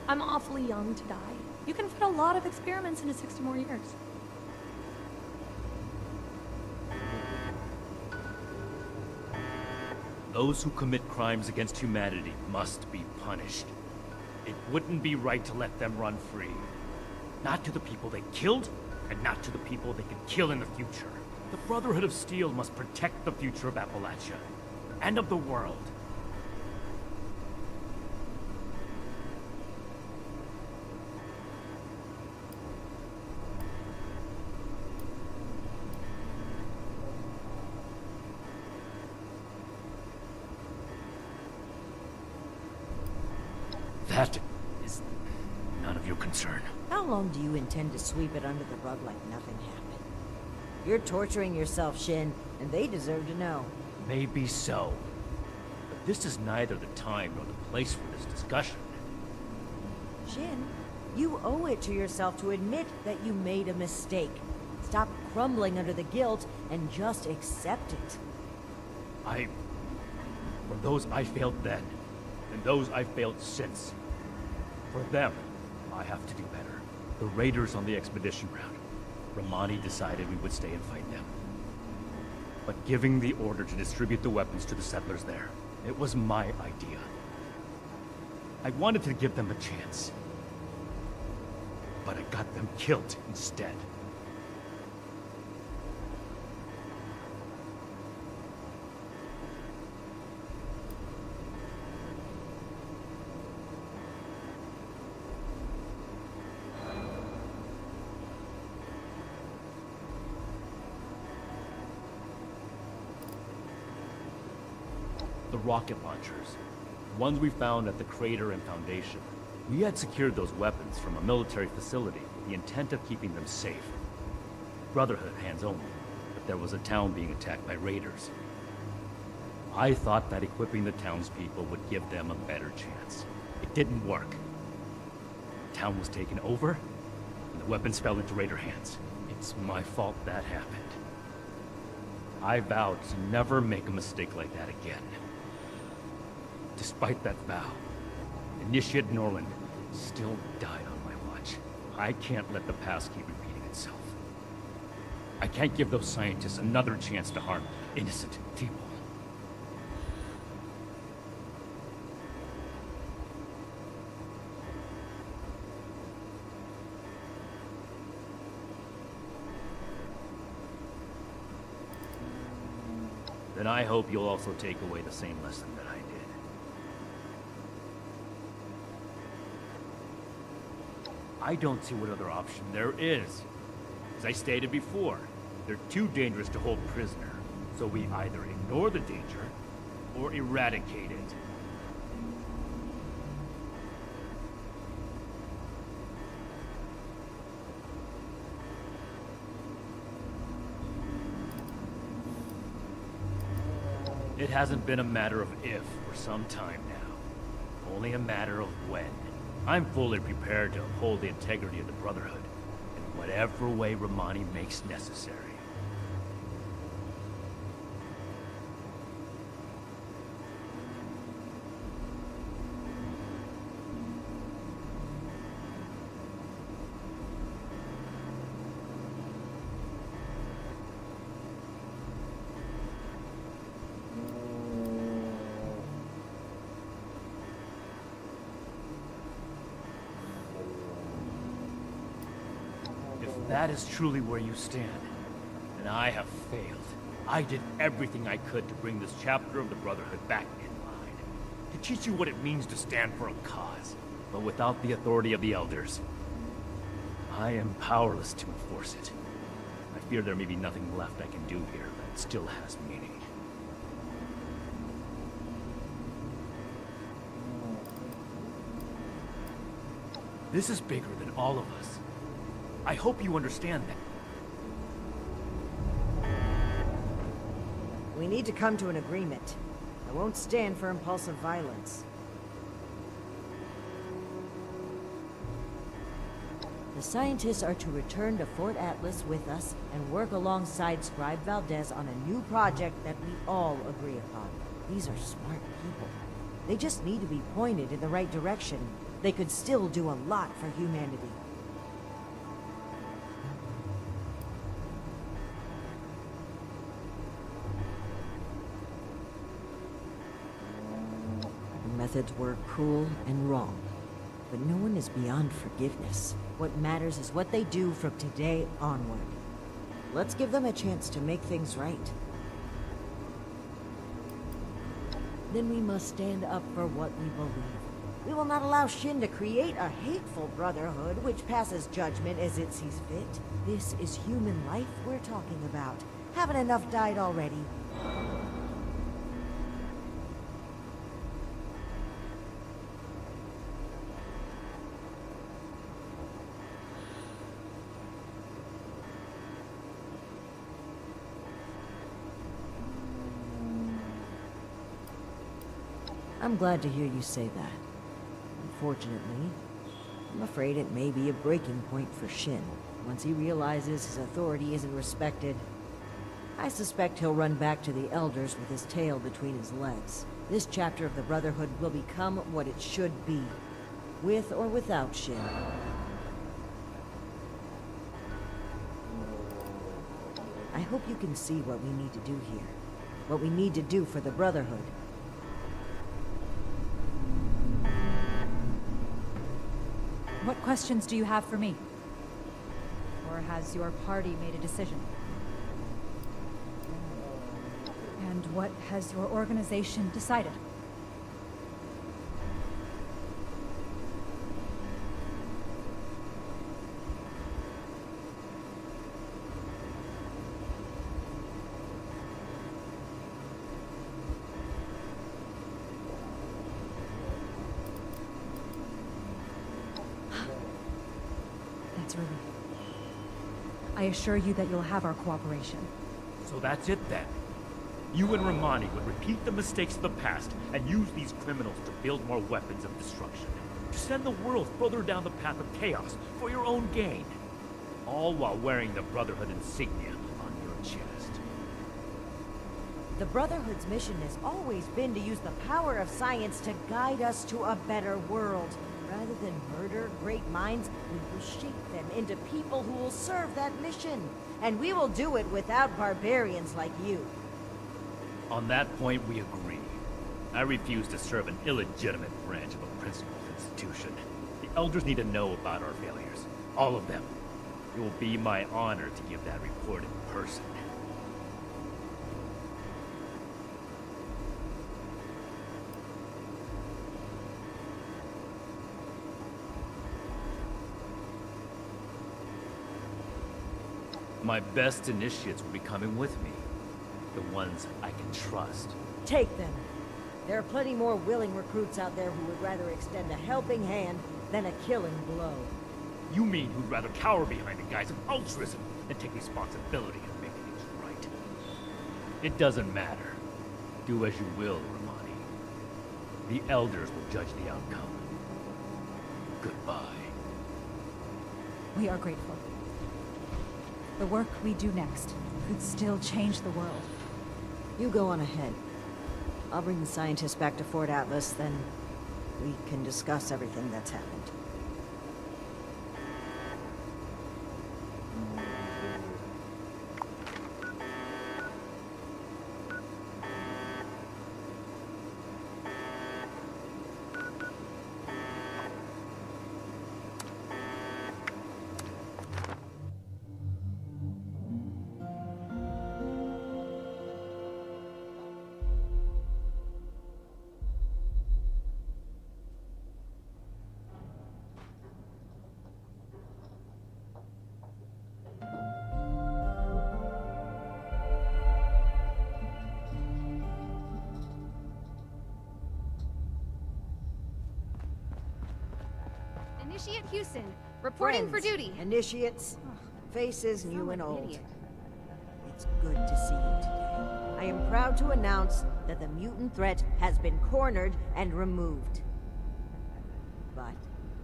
I'm awfully young to die. You can fit a lot of experiments into 60 more years. Those who commit crimes against humanity must be punished. It wouldn't be right to let them run free. Not to the people they killed, and not to the people they could kill in the future. The Brotherhood of Steel must protect the future of Appalachia, and of the world. That is none of your concern. How long do you intend to sweep it under the rug like nothing happened? You're torturing yourself, Shin, and they deserve to know. Maybe so. But this is neither the time nor the place for this discussion. Shin, you owe it to yourself to admit that you made a mistake. Stop crumbling under the guilt and just accept it. For those I failed then, and those I failed since. For them, I have to do better. The raiders on the expedition route. Romani decided we would stay and fight them. But giving the order to distribute the weapons to the settlers there, it was my idea. I wanted to give them a chance. But I got them killed instead. The rocket launchers, ones we found at the crater and foundation. We had secured those weapons from a military facility with the intent of keeping them safe. Brotherhood hands only, but there was a town being attacked by raiders. I thought that equipping the townspeople would give them a better chance. It didn't work. The town was taken over, and the weapons fell into raider hands. It's my fault that happened. I vowed to never make a mistake like that again. Despite that vow, Initiate Norland still died on my watch. I can't let the past keep repeating itself. I can't give those scientists another chance to harm innocent people. Then I hope you'll also take away the same lesson that I did. I don't see what other option there is. As I stated before, they're too dangerous to hold prisoner, so we either ignore the danger or eradicate it. It hasn't been a matter of if for some time now, only a matter of when. I'm fully prepared to uphold the integrity of the Brotherhood, in whatever way Romani makes necessary. If that is truly where you stand, then I have failed. I did everything I could to bring this chapter of the Brotherhood back in line, to teach you what it means to stand for a cause, but without the authority of the Elders, I am powerless to enforce it. I fear there may be nothing left I can do here that still has meaning. This is bigger than all of us. I hope you understand that. We need to come to an agreement. I won't stand for impulsive violence. The scientists are to return to Fort Atlas with us and work alongside Scribe Valdez on a new project that we all agree upon. These are smart people. They just need to be pointed in the right direction. They could still do a lot for humanity. Methods were cruel and wrong, but no one is beyond forgiveness. What matters is what they do from today onward. Let's give them a chance to make things right. Then we must stand up for what we believe. We will not allow Shin to create a hateful brotherhood which passes judgment as it sees fit. This is human life we're talking about. Haven't enough died already? I'm glad to hear you say that. Unfortunately, I'm afraid it may be a breaking point for Shin. Once he realizes his authority isn't respected, I suspect he'll run back to the Elders with his tail between his legs. This chapter of the Brotherhood will become what it should be, with or without Shin. I hope you can see what we need to do here. What we need to do for the Brotherhood. What questions do you have for me? Or has your party made a decision? And what has your organization decided? That's Ruby. I assure you that you'll have our cooperation. So that's it then. You and Romani would repeat the mistakes of the past and use these criminals to build more weapons of destruction. To send the world further down the path of chaos for your own gain. All while wearing the Brotherhood insignia on your chest. The Brotherhood's mission has always been to use the power of science to guide us to a better world. Rather than murder great minds, we will shape them into people who will serve that mission. And we will do it without barbarians like you. On that point, we agree. I refuse to serve an illegitimate branch of a principal institution. The Elders need to know about our failures. All of them. It will be my honor to give that report in person. My best initiates will be coming with me. The ones I can trust. Take them. There are plenty more willing recruits out there who would rather extend a helping hand than a killing blow. You mean who'd rather cower behind the guise of altruism than take responsibility and make things right? It doesn't matter. Do as you will, Romani. The Elders will judge the outcome. Goodbye. We are grateful. The work we do next could still change the world. You go on ahead. I'll bring the scientists back to Fort Atlas, then we can discuss everything that's happened. Initiate Houston, reporting for duty. Initiates, faces new and old. It's good to see you today. I am proud to announce that the mutant threat has been cornered and removed. But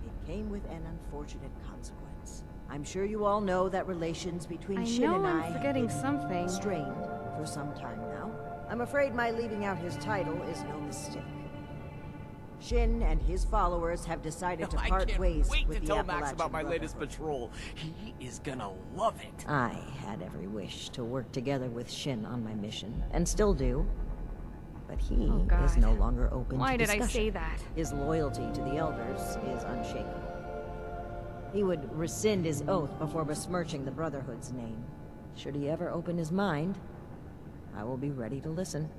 it came with an unfortunate consequence. I'm sure you all know that relations between Shin and I I'm forgetting something. strained for some time now. I'm afraid my leaving out his title is no mistake. Shin and his followers have decided to part ways with the Appalachia Max about my latest Brotherhood. patrol. He is gonna love it. I had every wish to work together with Shin on my mission, and still do. But he is no longer open Why to did I discussion. say that? His loyalty to the Elders is unshakable. He would rescind his oath before besmirching the Brotherhood's name. Should he ever open his mind, I will be ready to listen.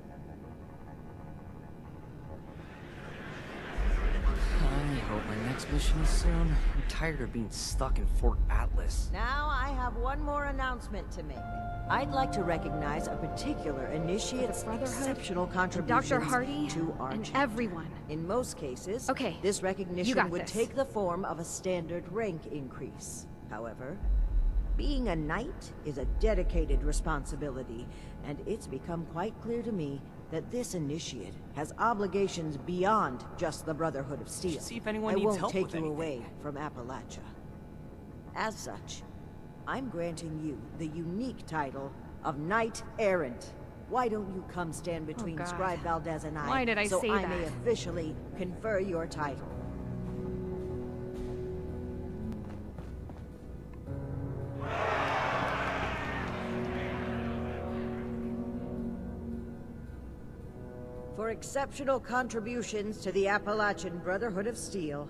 I hope my next mission is soon. I'm tired of being stuck in Fort Atlas. Now I have one more announcement to make. I'd like to recognize a particular initiate's exceptional contributions Dr. Hardy, to our and chapter. everyone. In most cases, Okay, this you recognition got would this. take the form of a standard rank increase. However, being a knight is a dedicated responsibility, and it's become quite clear to me that this initiate has obligations beyond just the Brotherhood of Steel. See if anyone I needs won't help take with you anything. away from Appalachia. As such, I'm granting you the unique title of Knight Errant. Why don't you come stand between God. Scribe Valdez and I, Why did I so say I that? may officially confer your title? For exceptional contributions to the Appalachian Brotherhood of Steel,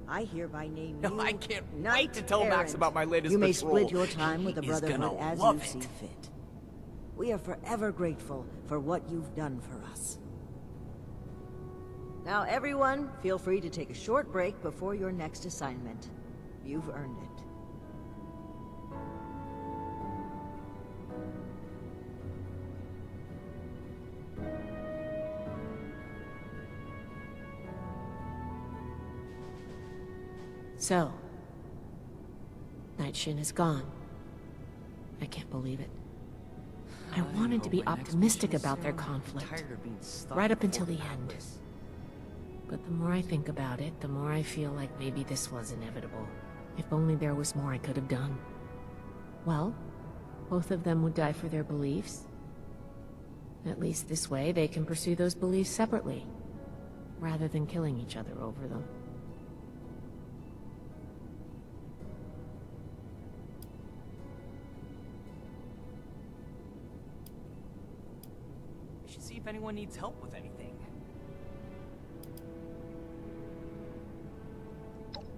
I hereby name you No, I can't Knight wait to tell Max Errant. about my latest You may patrol. split your time with the He is Brotherhood gonna as love you it. see fit. We are forever grateful for what you've done for us. Now everyone, feel free to take a short break before your next assignment. You've earned it. So, Night Shin is gone. I can't believe it. I wanted to be optimistic about their conflict, right up until the end. But the more I think about it, the more I feel like maybe this was inevitable. If only there was more I could have done. Well, both of them would die for their beliefs. At least this way, they can pursue those beliefs separately, rather than killing each other over them. We should see if anyone needs help with anything.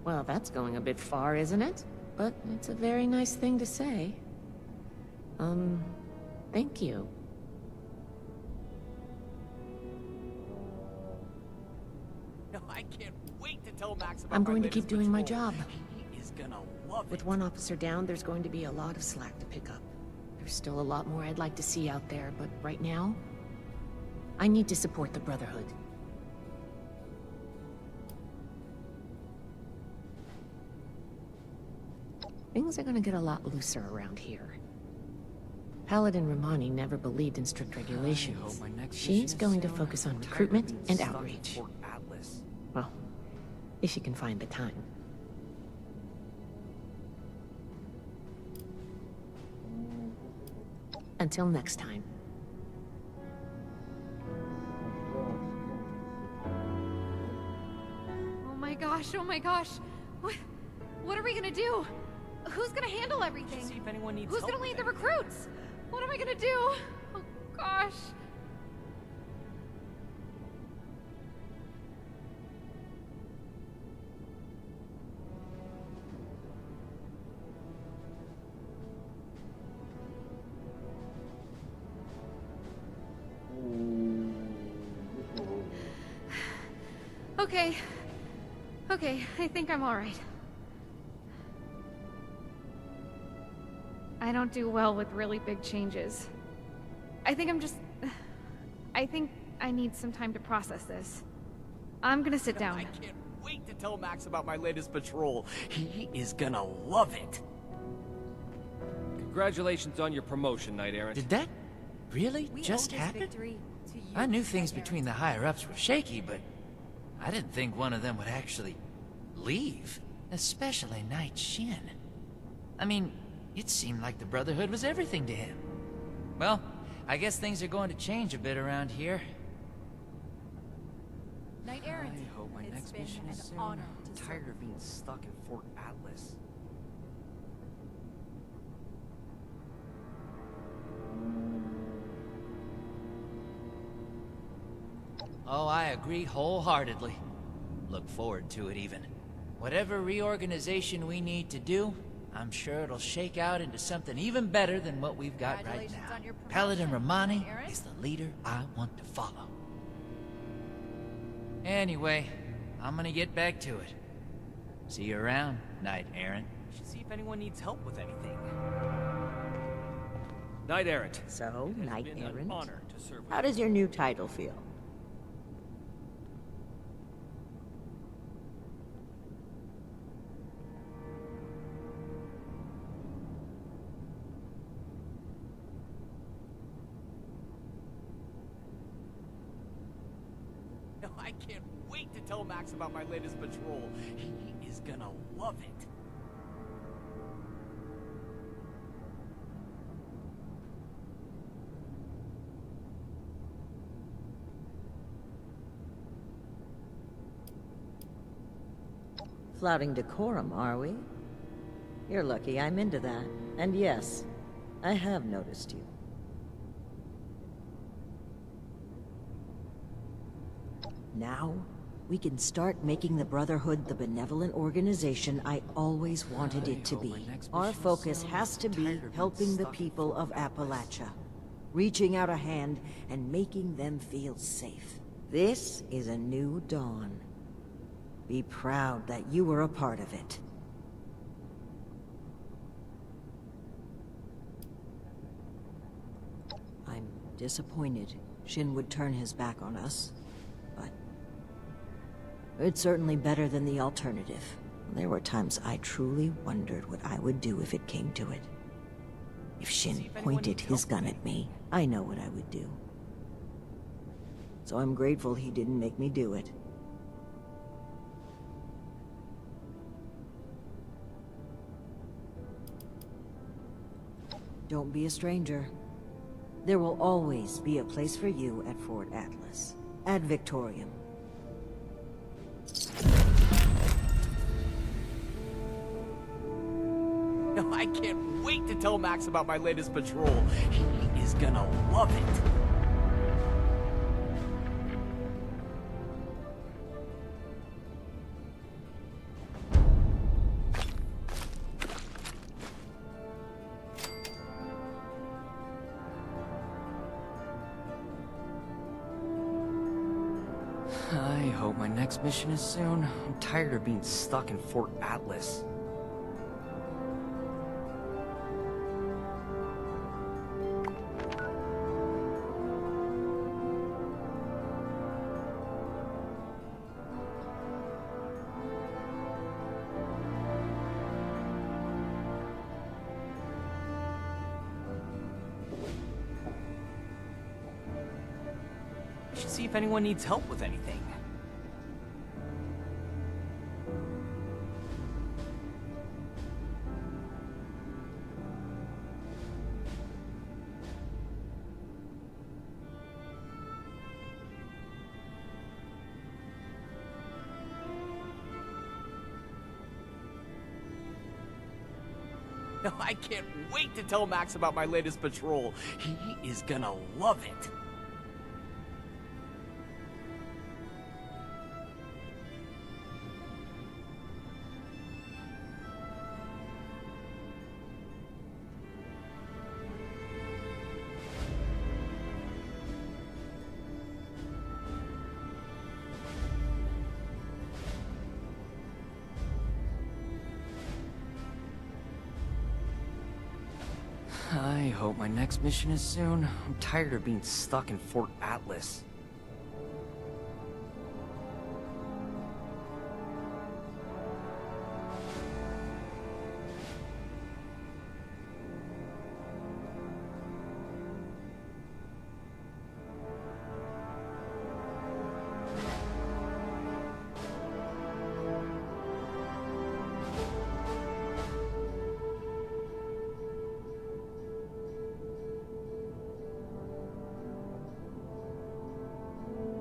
Well, that's going a bit far, isn't it? But it's a very nice thing to say. Thank you. No, I can't wait to tell Max about I'm my going to latest keep doing my patrol. job. He is gonna love With it. one officer down, there's going to be a lot of slack to pick up. There's still a lot more I'd like to see out there, but right now, I need to support the Brotherhood. Things are gonna get a lot looser around here. Paladin Romani never believed in strict regulations. She's going to focus on recruitment and outreach. Well, if she can find the time. Until next time. Oh my gosh. What are we gonna do? Who's gonna handle everything? See if anyone needs Who's help gonna with lead the anything. recruits? What am I gonna do? Oh gosh. Okay. Okay, I think I'm alright. I don't do well with really big changes. I think I need some time to process this. I'm gonna sit down. I can't wait to tell Max about my latest patrol. He is gonna love it. Congratulations on your promotion, Knight Errant. Did that really just happen? I knew things between the higher-ups were shaky, but I didn't think one of them would actually leave. Especially Knight Shin. I mean, it seemed like the Brotherhood was everything to him. Well, I guess things are going to change a bit around here. Knight Errant, I hope my next mission is soon. honor I'm to tired of being stuck in Fort Atlas. Oh, I agree wholeheartedly. Look forward to it, even. Whatever reorganization we need to do, I'm sure it'll shake out into something even better than what we've got right Congratulations now. on your promotion, Paladin Romani Knight Errant. is the leader I want to follow. Anyway, I'm gonna get back to it. See you around, Knight Errant. We should see if anyone needs help with anything. Knight Errant. So, Knight been an Errant, honor to serve with how does your new title feel? I can't wait to tell Max about my latest patrol. He is gonna love it. Flouting decorum, are we? You're lucky I'm into that. And yes, I have noticed you. Now, we can start making the Brotherhood the benevolent organization I always wanted it to be. Our focus has to be helping the people of Appalachia, reaching out a hand and making them feel safe. This is a new dawn. Be proud that you were a part of it. I'm disappointed Shin would turn his back on us, but it's certainly better than the alternative. There were times I truly wondered what I would do if it came to it. If Shin pointed his gun at me, I know what I would do. So I'm grateful he didn't make me do it. Don't be a stranger. There will always be a place for you at Fort Atlas. Ad Victorium. I can't wait to tell Max about my latest patrol. He is gonna love it. I hope my next mission is soon. I'm tired of being stuck in Fort Atlas. I should see if anyone needs help with anything. I can't wait to tell Max about my latest patrol. He is gonna love it. I hope my next mission is soon. I'm tired of being stuck in Fort Atlas.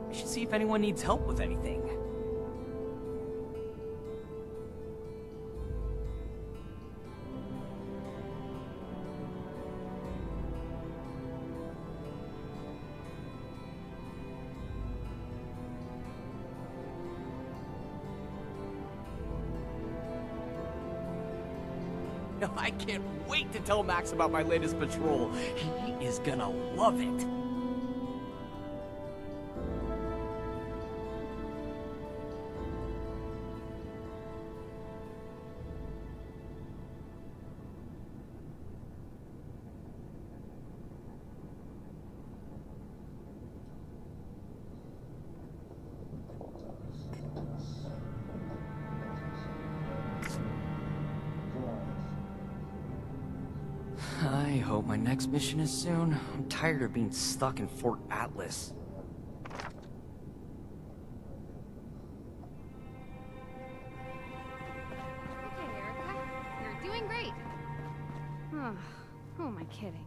I should see if anyone needs help with anything. I can't wait to tell Max about my latest patrol. He is gonna love it. I hope my next mission is soon. I'm tired of being stuck in Fort Atlas. kidding.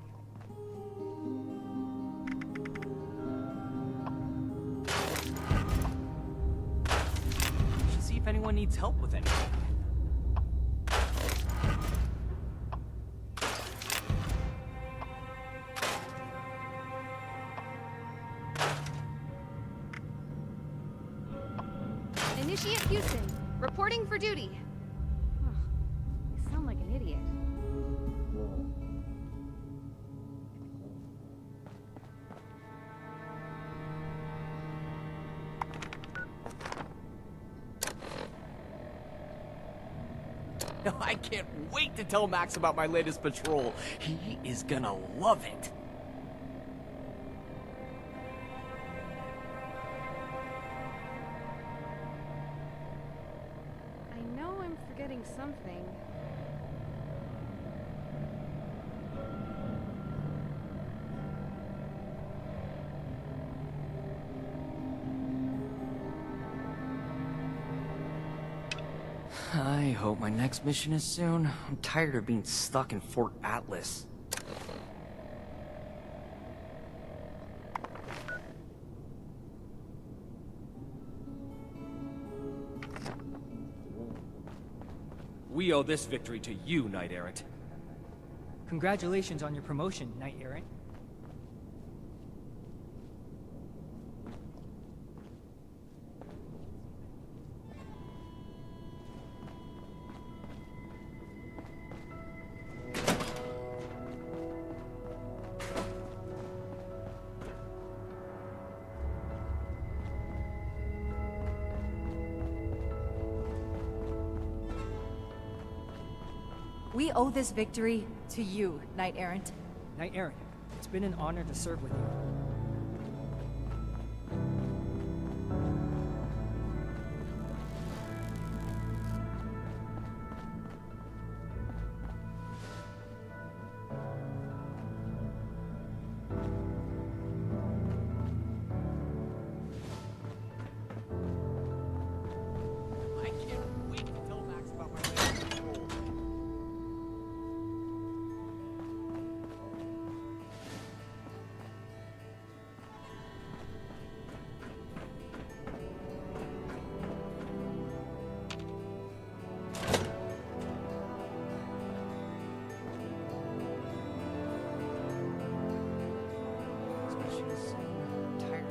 We should see if anyone needs help with anything. Initiate Houston, reporting for duty. I sound like an idiot. I can't wait to tell Max about my latest patrol. He is gonna love it. I know I'm forgetting something. I hope my next mission is soon. I'm tired of being stuck in Fort Atlas. We owe this victory to you, Knight Errant. Congratulations on your promotion, Knight Errant. We owe this victory to you, Knight Errant. Knight Errant, it's been an honor to serve with you. I can't wait to tell Max about my latest patrol. This mission is soon. I'm tired.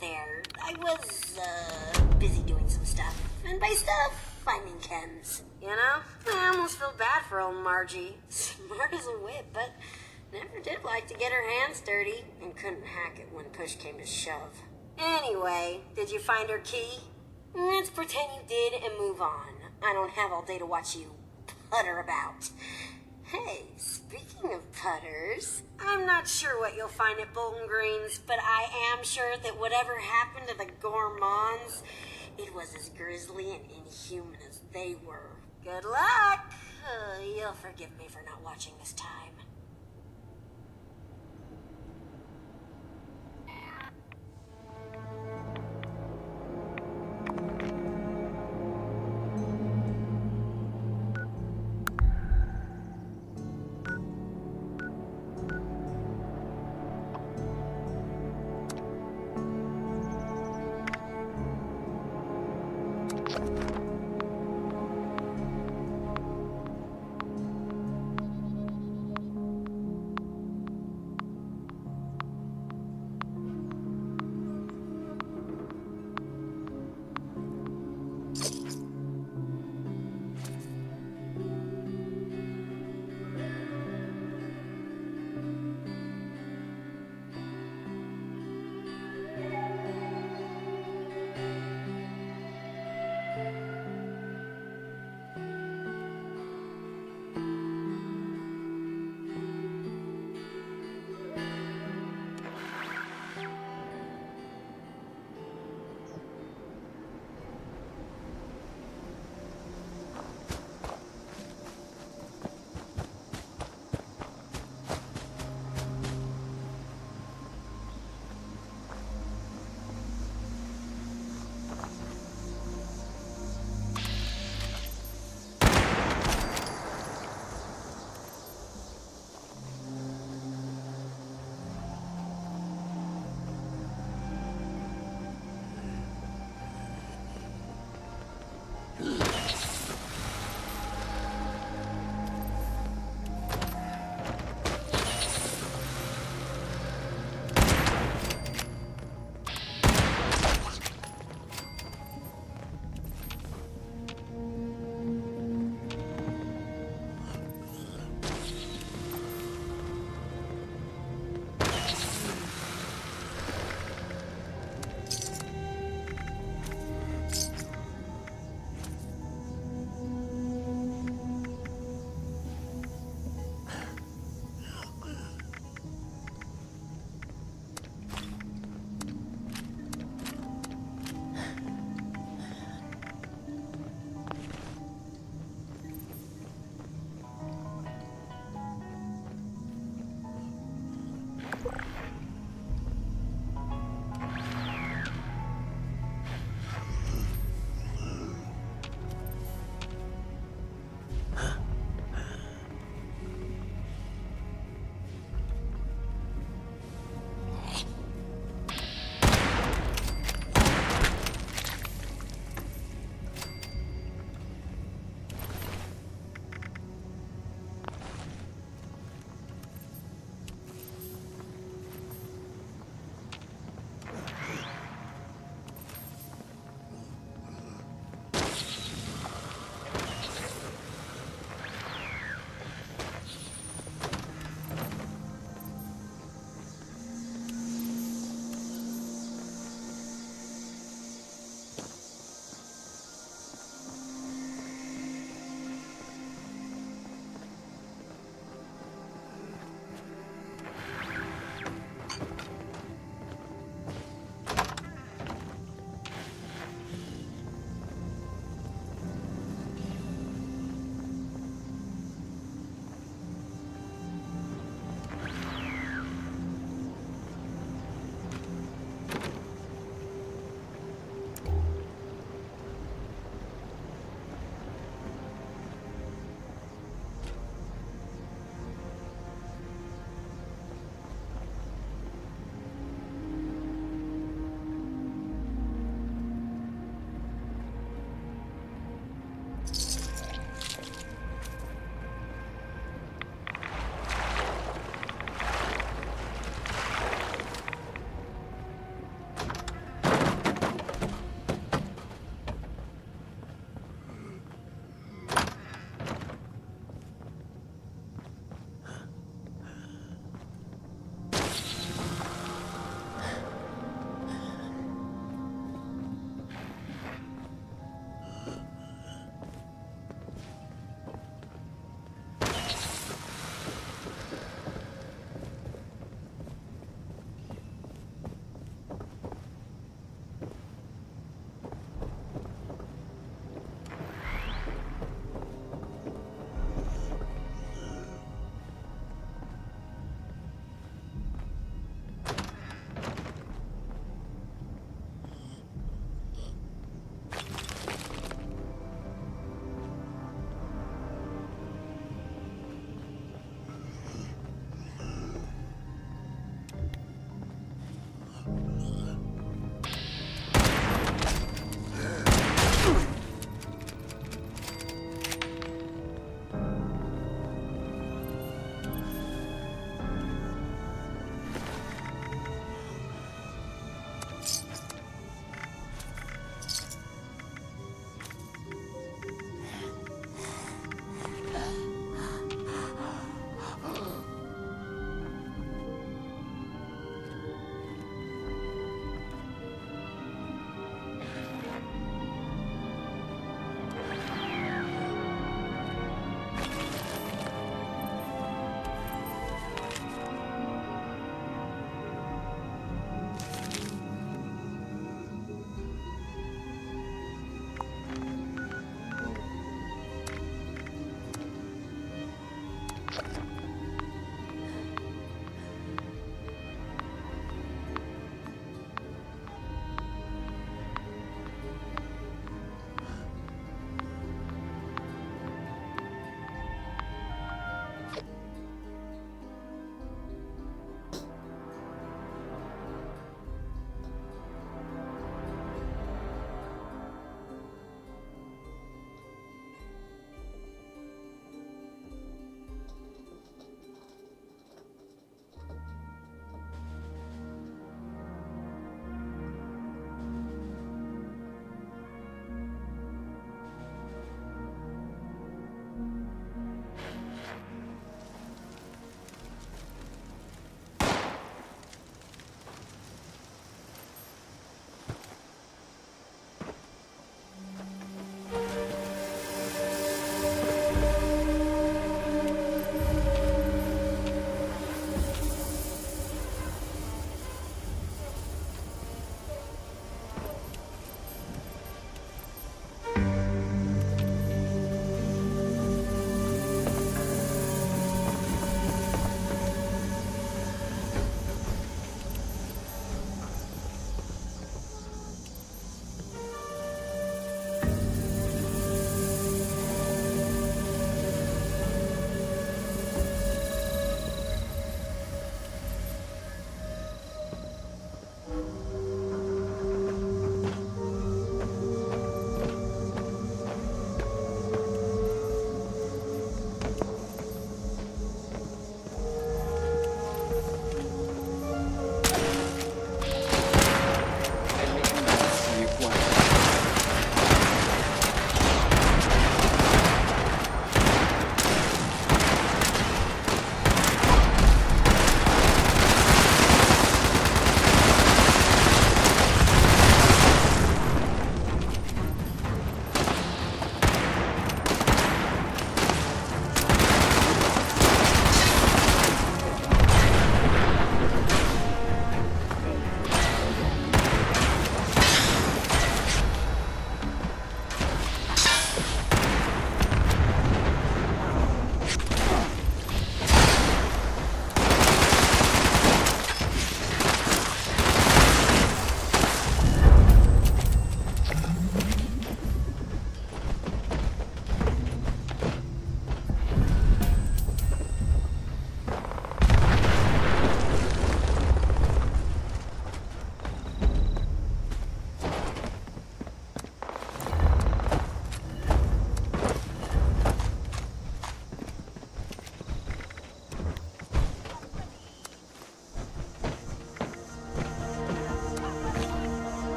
there. I was, busy doing some stuff. And by stuff, finding chems. You know? I almost feel bad for old Margie. Smart as a whip, but never did like to get her hands dirty. And couldn't hack it when push came to shove. Anyway, did you find her key? Let's pretend you did and move on. I don't have all day to watch you putter about. Hey, speaking of putters, I'm not sure what you'll find at Bolton Greens, but I am sure that whatever happened to the Gourmands, it was as grisly and inhuman as they were. Good luck! You'll forgive me for not watching this time.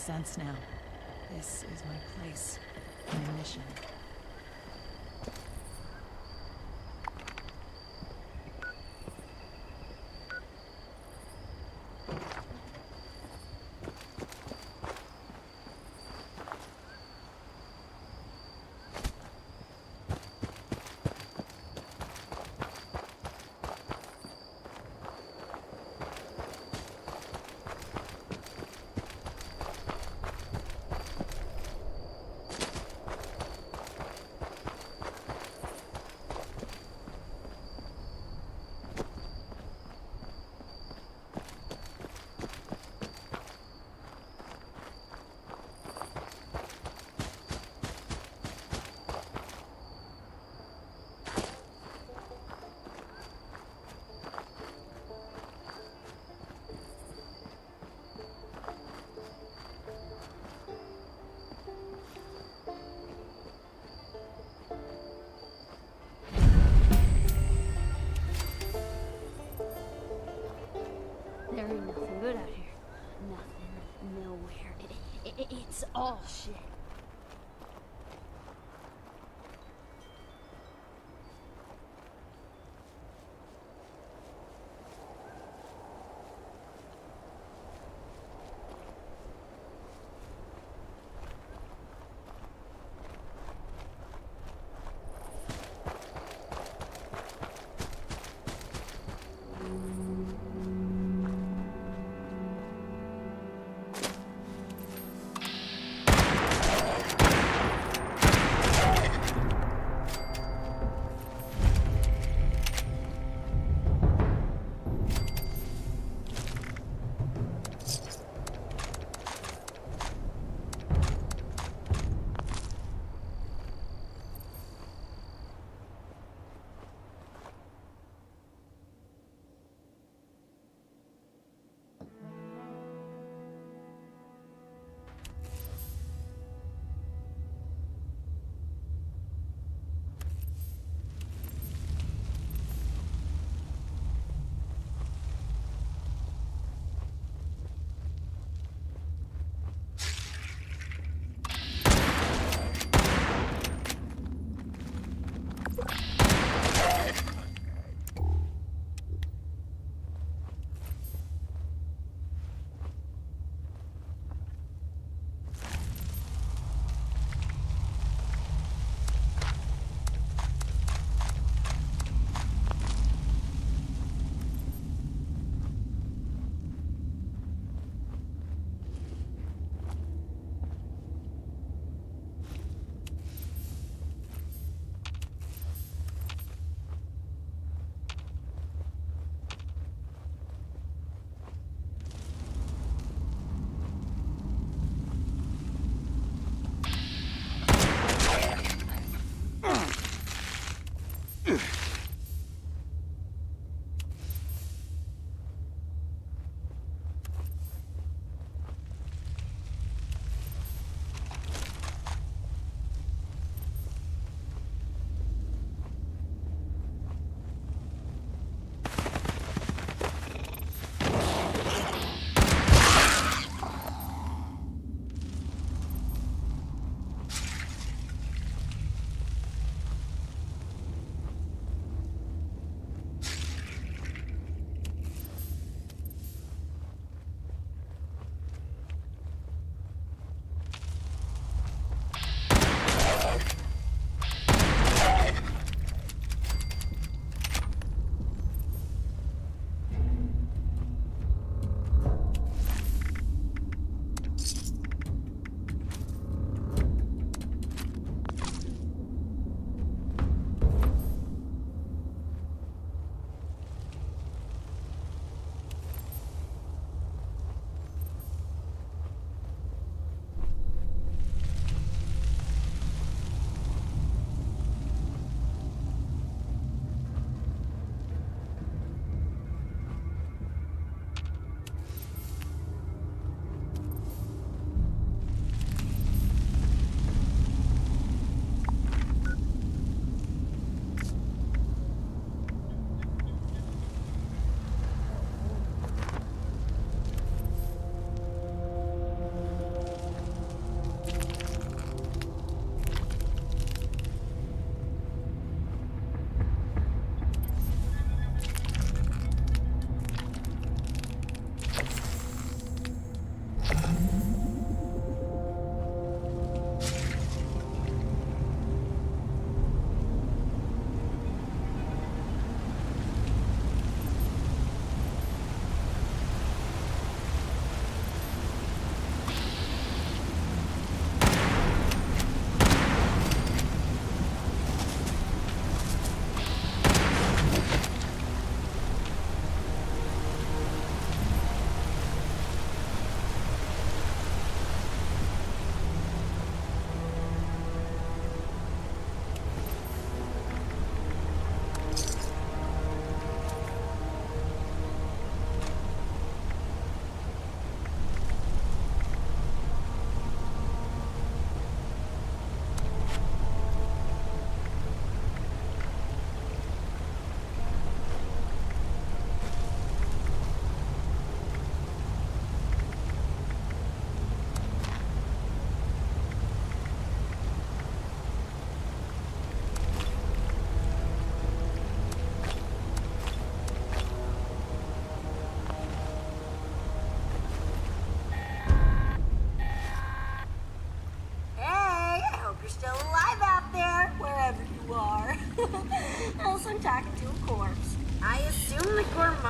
sense now. This is my place, my mission. There ain't nothing good out here. Nothing, nowhere. It's all shit.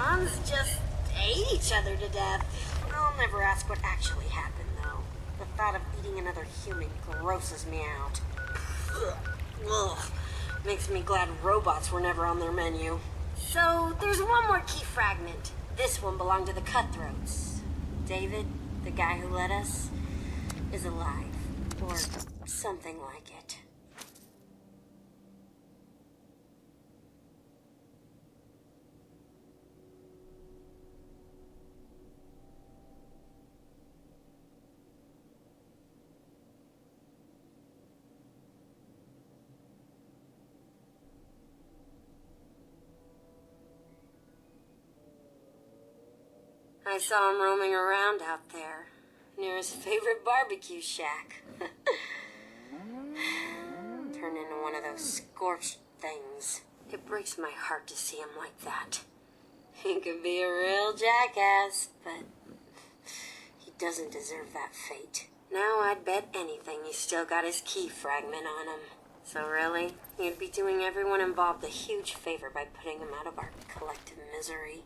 Cons just ate each other to death. I'll never ask what actually happened, though. The thought of eating another human grosses me out. Ugh. Makes me glad robots were never on their menu. So, there's one more key fragment. This one belonged to the Cutthroats. David, the guy who led us, is alive. Or something like it. I saw him roaming around out there, near his favorite barbecue shack. Turned into one of those scorched things. It breaks my heart to see him like that. He could be a real jackass, but he doesn't deserve that fate. Now I'd bet anything he's still got his key fragment on him. So really, he'd be doing everyone involved a huge favor by putting him out of our collective misery.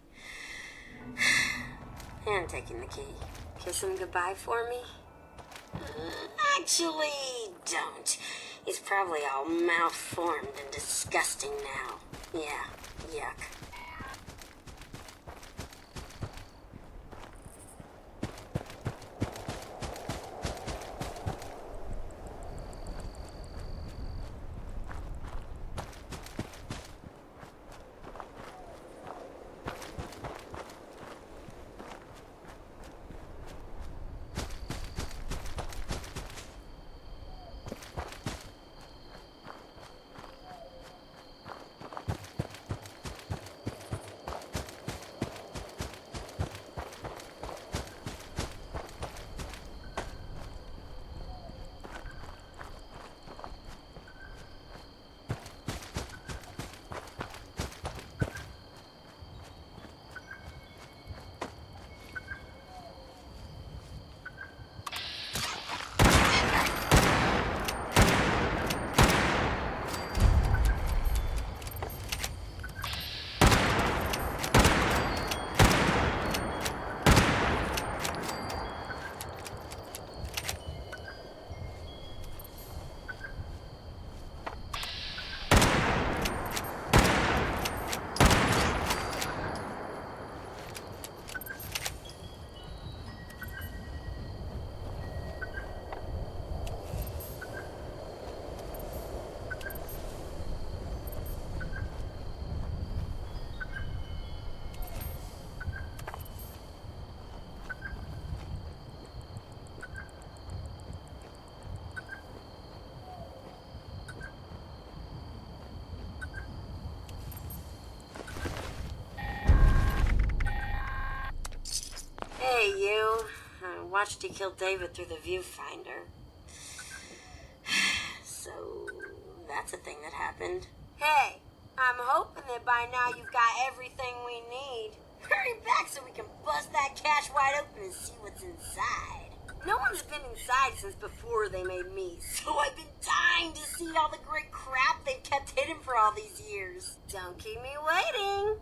And taking the key. Kiss him goodbye for me? Actually, don't. He's probably all malformed and disgusting now. Yeah, yuck. Hey, you. I watched you kill David through the viewfinder. So, that's a thing that happened. Hey, I'm hoping that by now you've got everything we need. Hurry back so we can bust that cache wide open and see what's inside. No one's been inside since before they made me, so I've been dying to see all the great crap they've kept hidden for all these years. Don't keep me waiting.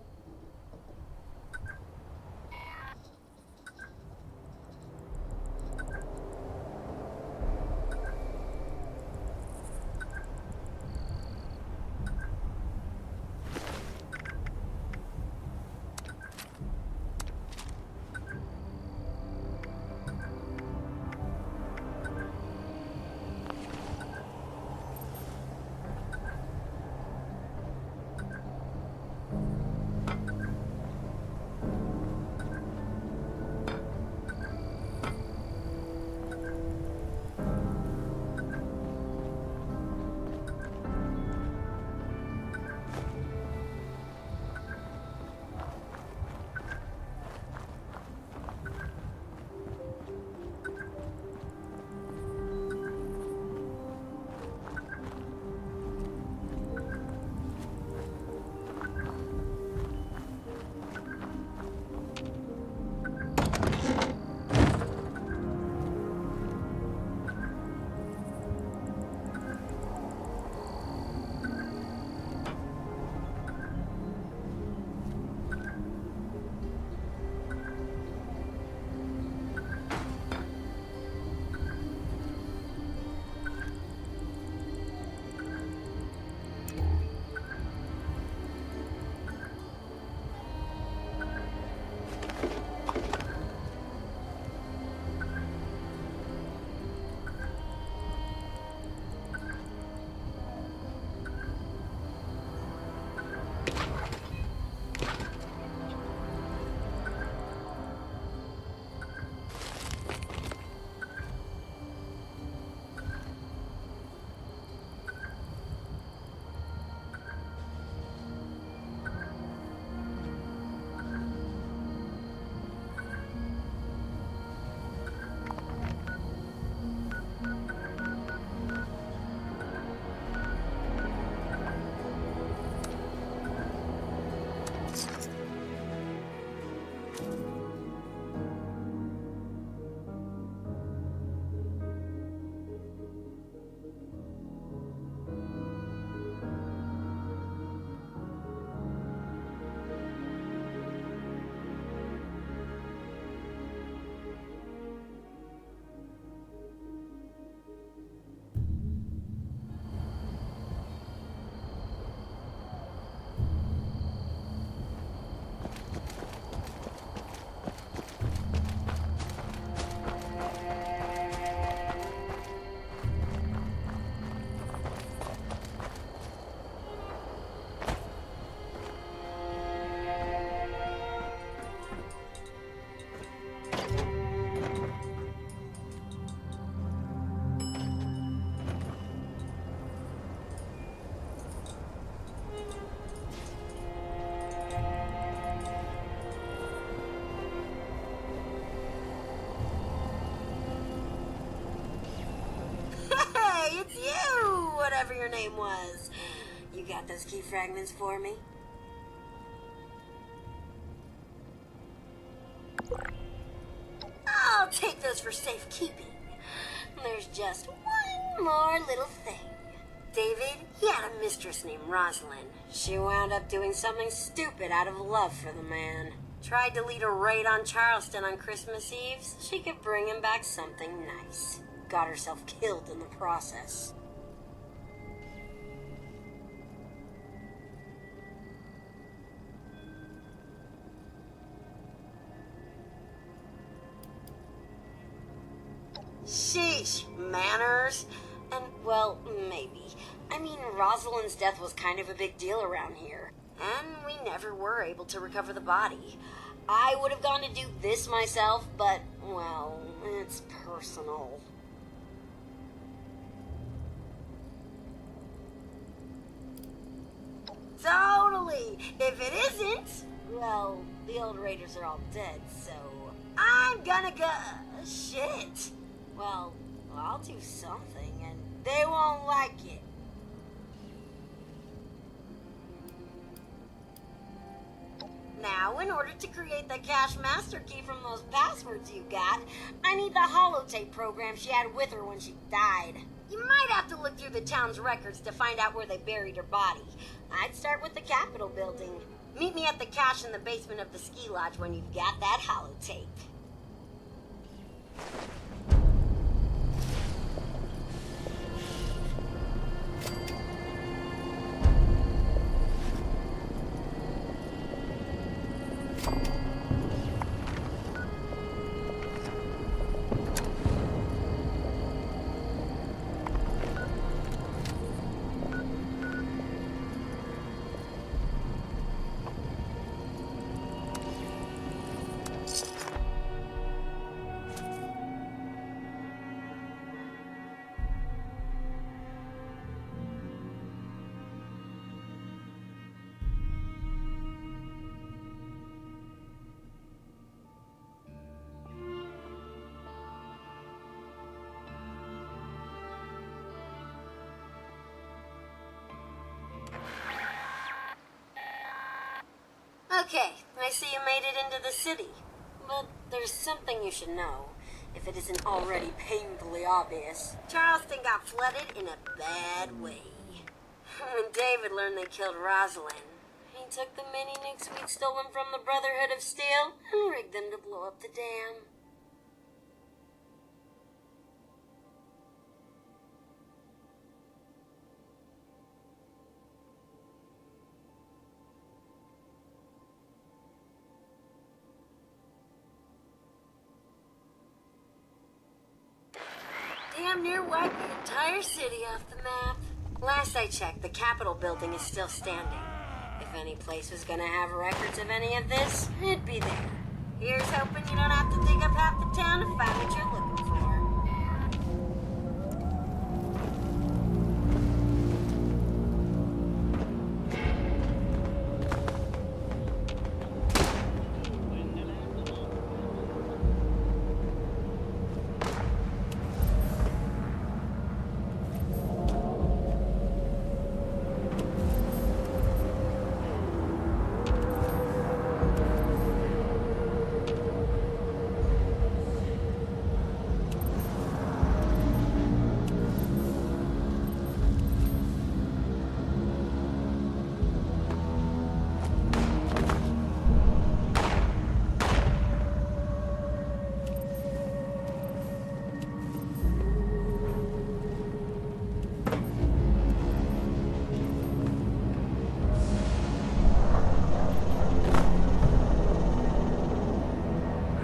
whatever your name was. You got those key fragments for me? I'll take those for safekeeping. There's just one more little thing. David, he had a mistress named Rosalind. She wound up doing something stupid out of love for the man. Tried to lead a raid on Charleston on Christmas Eve so she could bring him back something nice. Got herself killed in the process. Sheesh, manners. And, well, maybe. I mean, Rosalind's death was kind of a big deal around here. And we never were able to recover the body. I would have gone to do this myself, but, well, it's personal. Totally! If it isn't, well, the old raiders are all dead, so I'm gonna go... shit. Well, I'll do something, and they won't like it. Now, in order to create the cache master key from those passwords you got, I need the holotape program she had with her when she died. You might have to look through the town's records to find out where they buried her body. I'd start with the Capitol building. Meet me at the cache in the basement of the ski lodge when you've got that holotape. Okay, I see you made it into the city. But there's something you should know, if it isn't already painfully obvious. Charleston got flooded in a bad way. When David learned they killed Rosalind, he took the mini-nukes we'd stolen from the Brotherhood of Steel and rigged them to blow up the dam. Damn near wiped the entire city off the map. Last I checked, the Capitol building is still standing. If any place was gonna have records of any of this, it'd be there. Here's hoping you don't have to dig up half the town to find what you're looking for.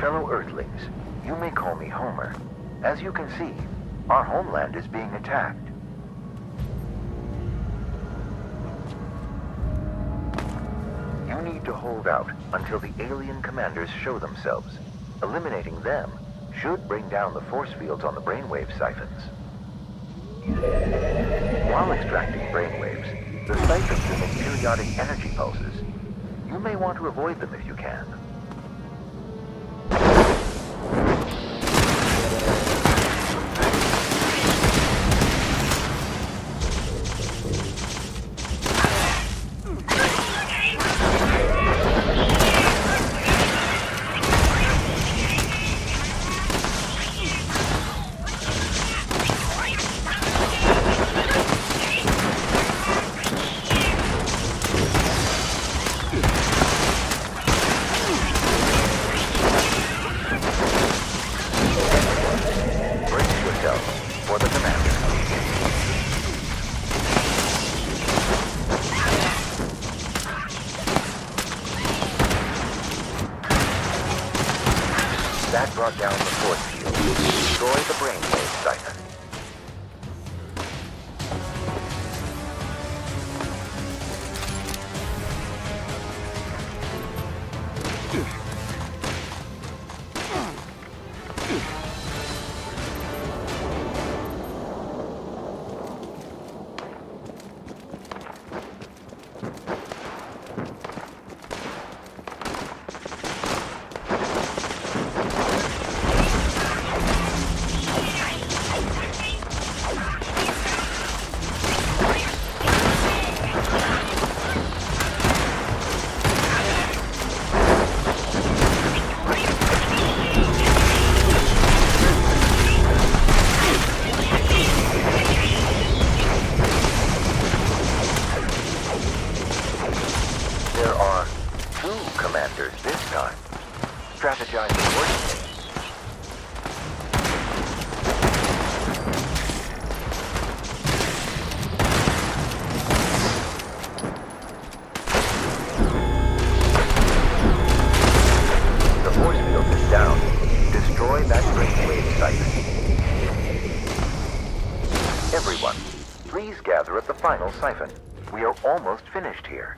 Fellow Earthlings, you may call me Homer. As you can see, our homeland is being attacked. You need to hold out until the alien commanders show themselves. Eliminating them should bring down the force fields on the brainwave siphons. While extracting brainwaves, the siphons emit periodic energy pulses. You may want to avoid them if you can. That brought down the force field. Destroy the brainwave siphon. Strategize accordingly. The force field is down. Destroy that brainwave siphon. Everyone, please gather at the final siphon. We are almost finished here.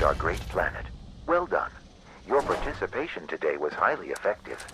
Our great planet. Well done. Your participation today was highly effective.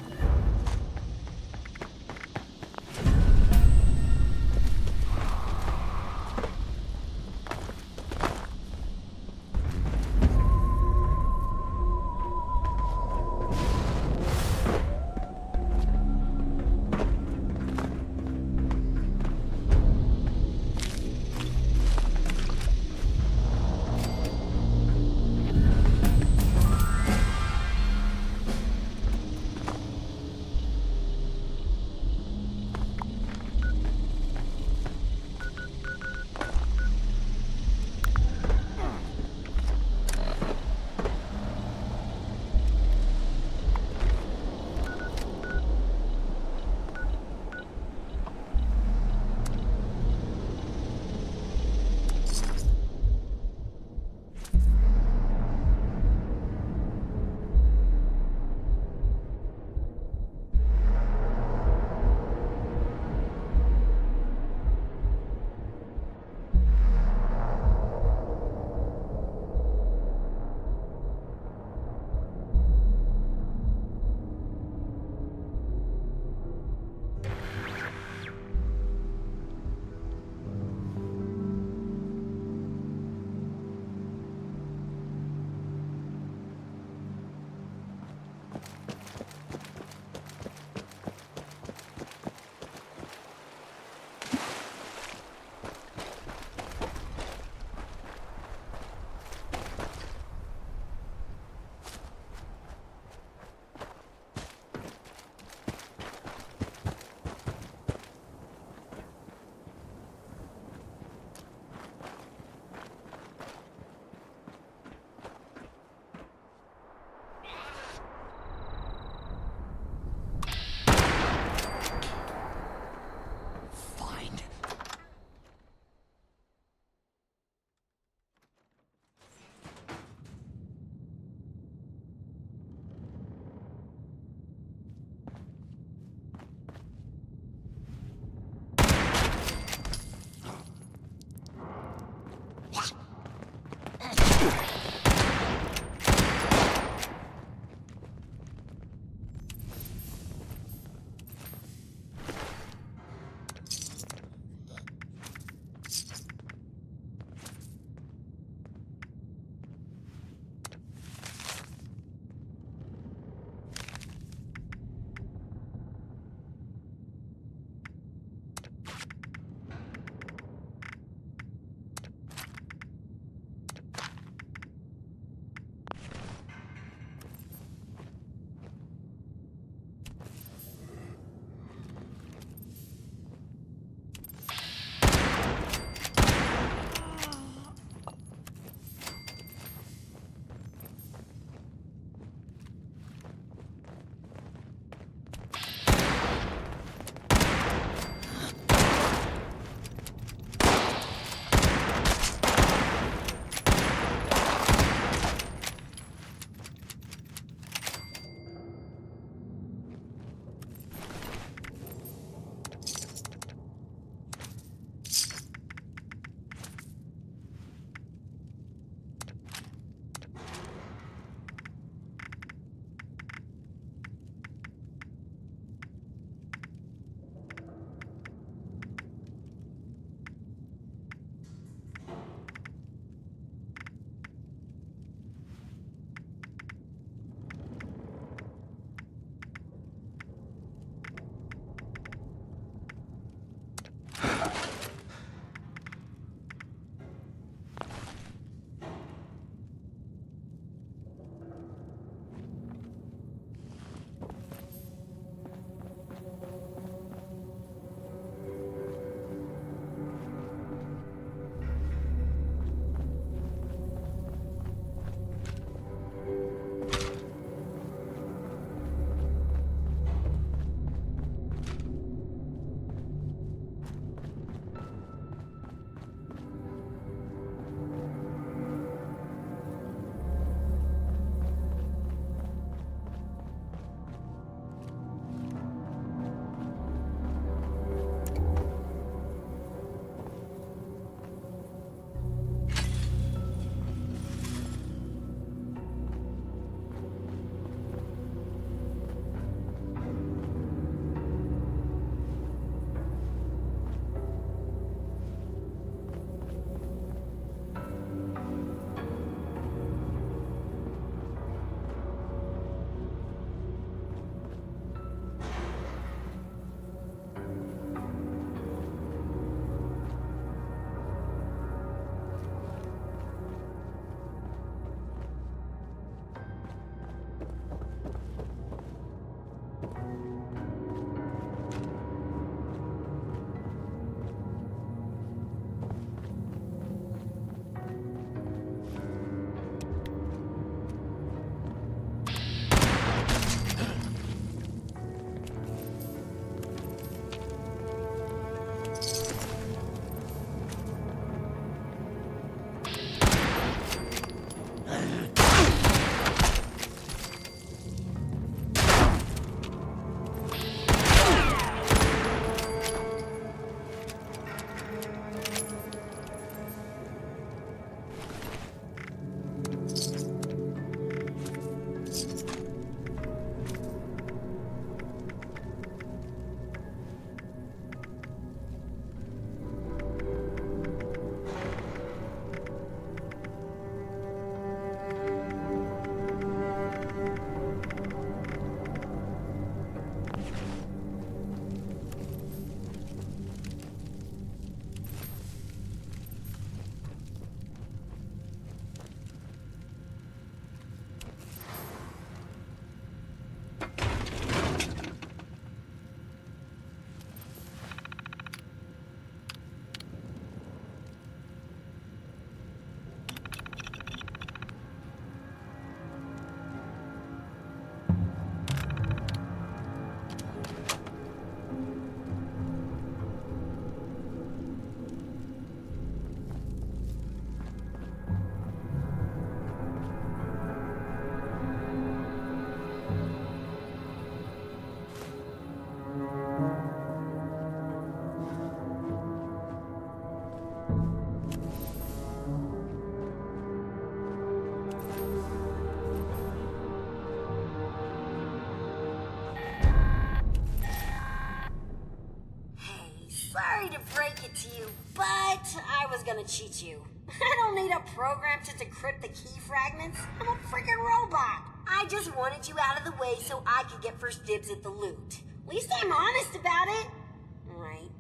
Sorry to break it to you, but I was gonna cheat you. I don't need a program to decrypt the key fragments. I'm a freaking robot. I just wanted you out of the way so I could get first dibs at the loot. At least I'm honest about it. Right.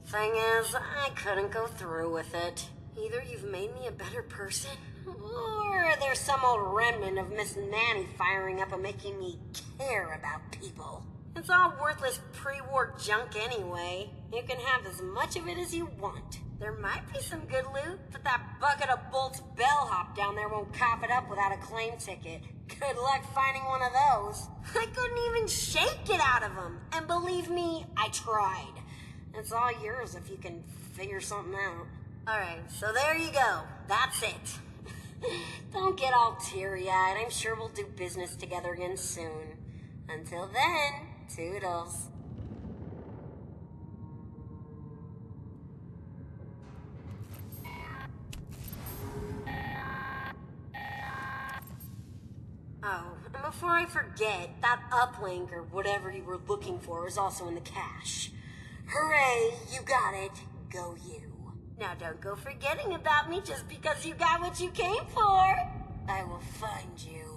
Thing is, I couldn't go through with it. Either you've made me a better person, or there's some old remnant of Miss Nanny firing up and making me care about people. It's all worthless pre-war junk anyway. You can have as much of it as you want. There might be some good loot, but that bucket of bolts bellhop down there won't cough it up without a claim ticket. Good luck finding one of those. I couldn't even shake it out of him. And believe me, I tried. It's all yours if you can figure something out. Alright, so there you go. That's it. Don't get all teary-eyed. I'm sure we'll do business together again soon. Until then, toodles. Oh, and before I forget, that uplink or whatever you were looking for is also in the cache. Hooray, you got it. Go you. Now don't go forgetting about me just because you got what you came for. I will find you.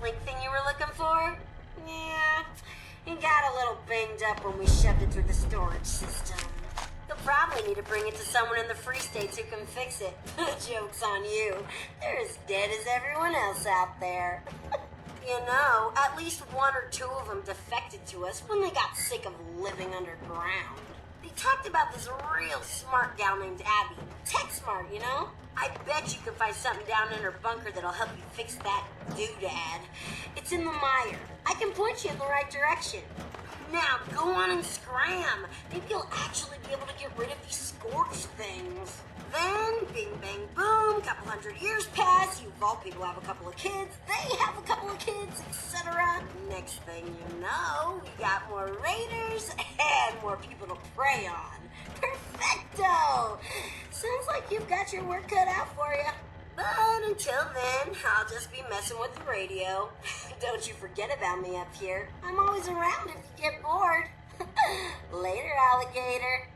link thing you were looking for? Yeah, it got a little banged up when we shoved it through the storage system. You'll probably need to bring it to someone in the Free States who can fix it. Joke's on you. They're as dead as everyone else out there. You know, at least one or two of them defected to us when they got sick of living underground. They talked about this real smart gal named Abby. Tech smart, you know? I bet you can find something down in her bunker that'll help you fix that doodad. It's in the mire. I can point you in the right direction. Now, go on and scram. Maybe you'll actually be able to get rid of these scorched things. Then, bing, bang, boom, couple 100 years pass, you vault people have a couple of kids, they have a couple of kids, etc. Next thing you know, we got more raiders and more people to prey on. Perfecto! Sounds like you've got your work cut out for you. But until then, I'll just be messing with the radio. Don't you forget about me up here. I'm always around if you get bored. Later, alligator.